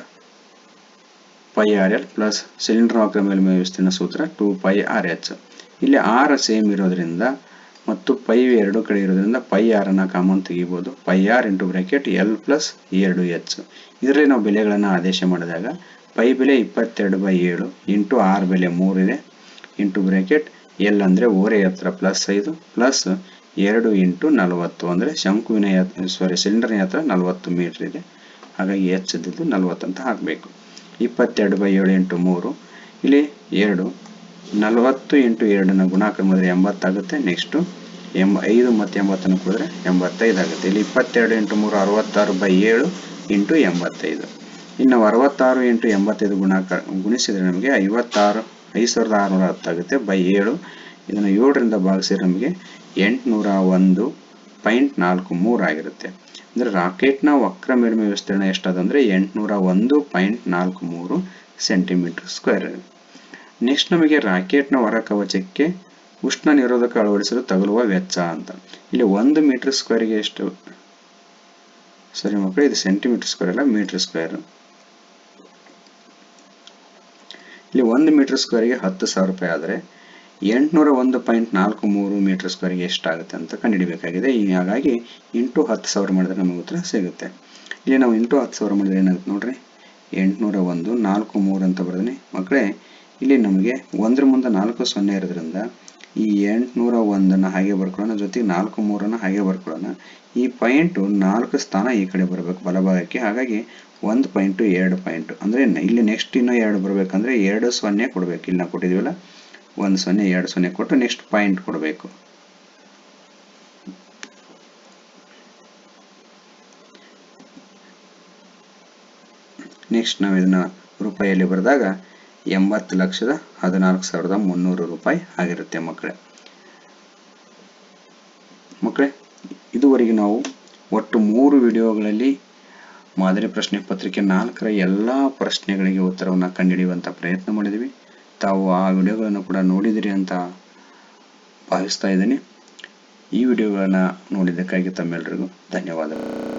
πrl ಪ್ಲಸ್ ಸಿಲಿಂಡರ್ ವಕ್ರ ಮೇಲ್ಮೈ ವಿಸ್ತೀರ್ಣ ಸೂತ್ರ 2πrh. ಇಲ್ಲಿ r ಸೇಮ್ ಇರೋದ್ರಿಂದ ಮತ್ತು ಪೈ ಎರಡು ಕಡೆ ಇರೋದ್ರಿಂದ πr ಅನ್ನ ಕಾಮನ್ ತೆಗಿಬಹುದು. πr into bracket L plus 2h. ಇದರಲ್ಲಿ ನಾವು ಬೆಲೆಗಳನ್ನು ಆದೇಶ ಮಾಡಿದಾಗ ಪೈ ಬೆಲೆ 22/7 ಇಂಟು r ಬೆಲೆ 3 ಇದೆ ಇಂಟು ಬ್ರಾಕೆಟ್ L ಅಂದ್ರೆ ಓರೆ ಎತ್ತರ ಪ್ಲಸ್ 5 ಪ್ಲಸ್ 2 ಇಂಟು 40 ಅಂದ್ರೆ ಶಂಕುವಿನ ಸಿಲಿಂಡರ್ನ ಎತ್ತರ 40 ಮೀಟರ್ ಇದೆ, ಹಾಗಾಗಿ h ಇದ್ದು 40 ಅಂತ ಹಾಕಬೇಕು. 22/7 ಇಂಟು 3 ಇಲ್ಲಿ 2, 40 ಇಂಟು 2ನ ಗುಣಾಕಾರ ಮಾಡಿದ್ರೆ 80 ಆಗುತ್ತೆ. ನೆಕ್ಸ್ಟ್ 5 ಮತ್ತು 80 ಕೂಡಿದ್ರೆ 85 ಆಗುತ್ತೆ. ಇಲ್ಲಿ 22 ಇಂಟು 3 66/7 ಇಂಟು 85. ಇನ್ನು 66 ಇಂಟು 85 ಗುಣಿಸಿದ್ರೆ ನಮಗೆ 56,610 ಆಗುತ್ತೆ ಬೈ 7. ಇದನ್ನು 7ರಿಂದ ಭಾಗಿಸಿದ್ರೆ ನಮಗೆ 801.43 ಆಗಿರುತ್ತೆ. ಅಂದ್ರೆ ರಾಕೆಟ್ನ ವಕ್ರ ಮೇಲ್ಮೈ ವಿಸ್ತೀರ್ಣ ಎಷ್ಟಾದಂದ್ರೆ 801.43 ಸೆಂಟಿಮೀಟರ್ ಸ್ಕ್ವೇರ್. ನೆಕ್ಸ್ಟ್ ನಮಗೆ ರಾಕೆಟ್ನ ಹೊರ ಕವಚಕ್ಕೆ ಉಷ್ಣ ನಿರೋಧಕ ಅಳವಡಿಸಲು ತಗಲುವ ವೆಚ್ಚ ಅಂತ. ಇಲ್ಲಿ 1 ಮೀಟರ್ ಸ್ಕ್ವೇರ್ಗೆ ಎಷ್ಟು, ಸರಿ ಮಕ್ಕಳು ಇದು ಸೆಂಟಿಮೀಟರ್ ಸ್ಕ್ವೇರ್ ಅಲ್ಲ, ಮೀಟರ್ ಸ್ಕ್ವೇರ್. ಇಲ್ಲಿ 1 ಮೀಟರ್ ಸ್ಕ್ವೇರ್ಗೆ 10,000 ರೂಪಾಯಿ ಆದರೆ 801.43 ಮೀಟರ್ ಸ್ಕ್ವೇರ್ಗೆ ಎಷ್ಟಾಗುತ್ತೆ ಅಂತ ಕಂಡುಹಿಡಿಯಬೇಕಾಗಿದೆ. ಹಾಗಾಗಿ ಇಂಟು 10,000 ಮಾಡಿದ್ರೆ ನಮಗೆ ಉತ್ತರ ಸಿಗುತ್ತೆ. ಇಲ್ಲಿ ನಾವು ಇಂಟು 10,000 ಮಾಡಿದ್ರೆ ಏನಾಗುತ್ತೆ ನೋಡ್ರಿ, 801.43 ಅಂತ ಬರೆದ್ರೆ ಮಕ್ಕಳೇ, ಇಲ್ಲಿ ನಮಗೆ 1ರ ಮುಂದೆ 4 0 ಇರೋದ್ರಿಂದ ಈ 801 ಹಾಗೆ ಬರ್ಕೊಳ್ಳೋಣ, ಜೊತೆಗೆ 4 3 ಹಾಗೆ ಬರ್ಕೊಳ್ಳೋಣ. ಈ ಪಾಯಿಂಟ್ 4 ಸ್ಥಾನ ಈ ಕಡೆ ಬರಬೇಕು ಬಲಭಾಗಕ್ಕೆ, ಹಾಗಾಗಿ 1 ಪಾಯಿಂಟ್ 2 ಪಾಯಿಂಟ್ ಅಂದ್ರೆ ಇಲ್ಲಿ ನೆಕ್ಸ್ಟ್ ಇನ್ನೂ 2 ಬರಬೇಕಂದ್ರೆ 2 0 ಕೊಡಬೇಕು. ಇಲ್ಲಿ ನಾವು ಕೊಟ್ಟಿದ್ದೀವಲ್ಲ 1 0 2 0 ಕೊಟ್ಟು ನೆಕ್ಸ್ಟ್ ಪಾಯಿಂಟ್ ಕೊಡಬೇಕು. ನೆಕ್ಸ್ಟ್ ನಾವು ಇದನ್ನ ರೂಪಾಯಿಯಲ್ಲಿ ಬರೆದಾಗ 80,14,300 ರೂಪಾಯಿ ಆಗಿರುತ್ತೆ ಮಕ್ಕಳೇ. ಇದುವರೆಗೆ ನಾವು ಒಟ್ಟು 3 ವಿಡಿಯೋಗಳಲ್ಲಿ ಮಾದರಿ ಪ್ರಶ್ನೆ ಪತ್ರಿಕೆ 4ರ ಎಲ್ಲ ಪ್ರಶ್ನೆಗಳಿಗೆ ಉತ್ತರವನ್ನು ಕಂಡುಹಿಡಿಯುವಂಥ ಪ್ರಯತ್ನ ಮಾಡಿದ್ವಿ. ತಾವು ಆ ವಿಡಿಯೋಗಳನ್ನು ಕೂಡ ನೋಡಿದಿರಿ ಅಂತ ಭಾವಿಸ್ತಾ ಇದ್ದೀನಿ. ಈ ವಿಡಿಯೋಗಳನ್ನು ನೋಡಿದ್ದಕ್ಕಾಗಿ ತಮ್ಮೆಲ್ಲರಿಗೂ ಧನ್ಯವಾದಗಳು.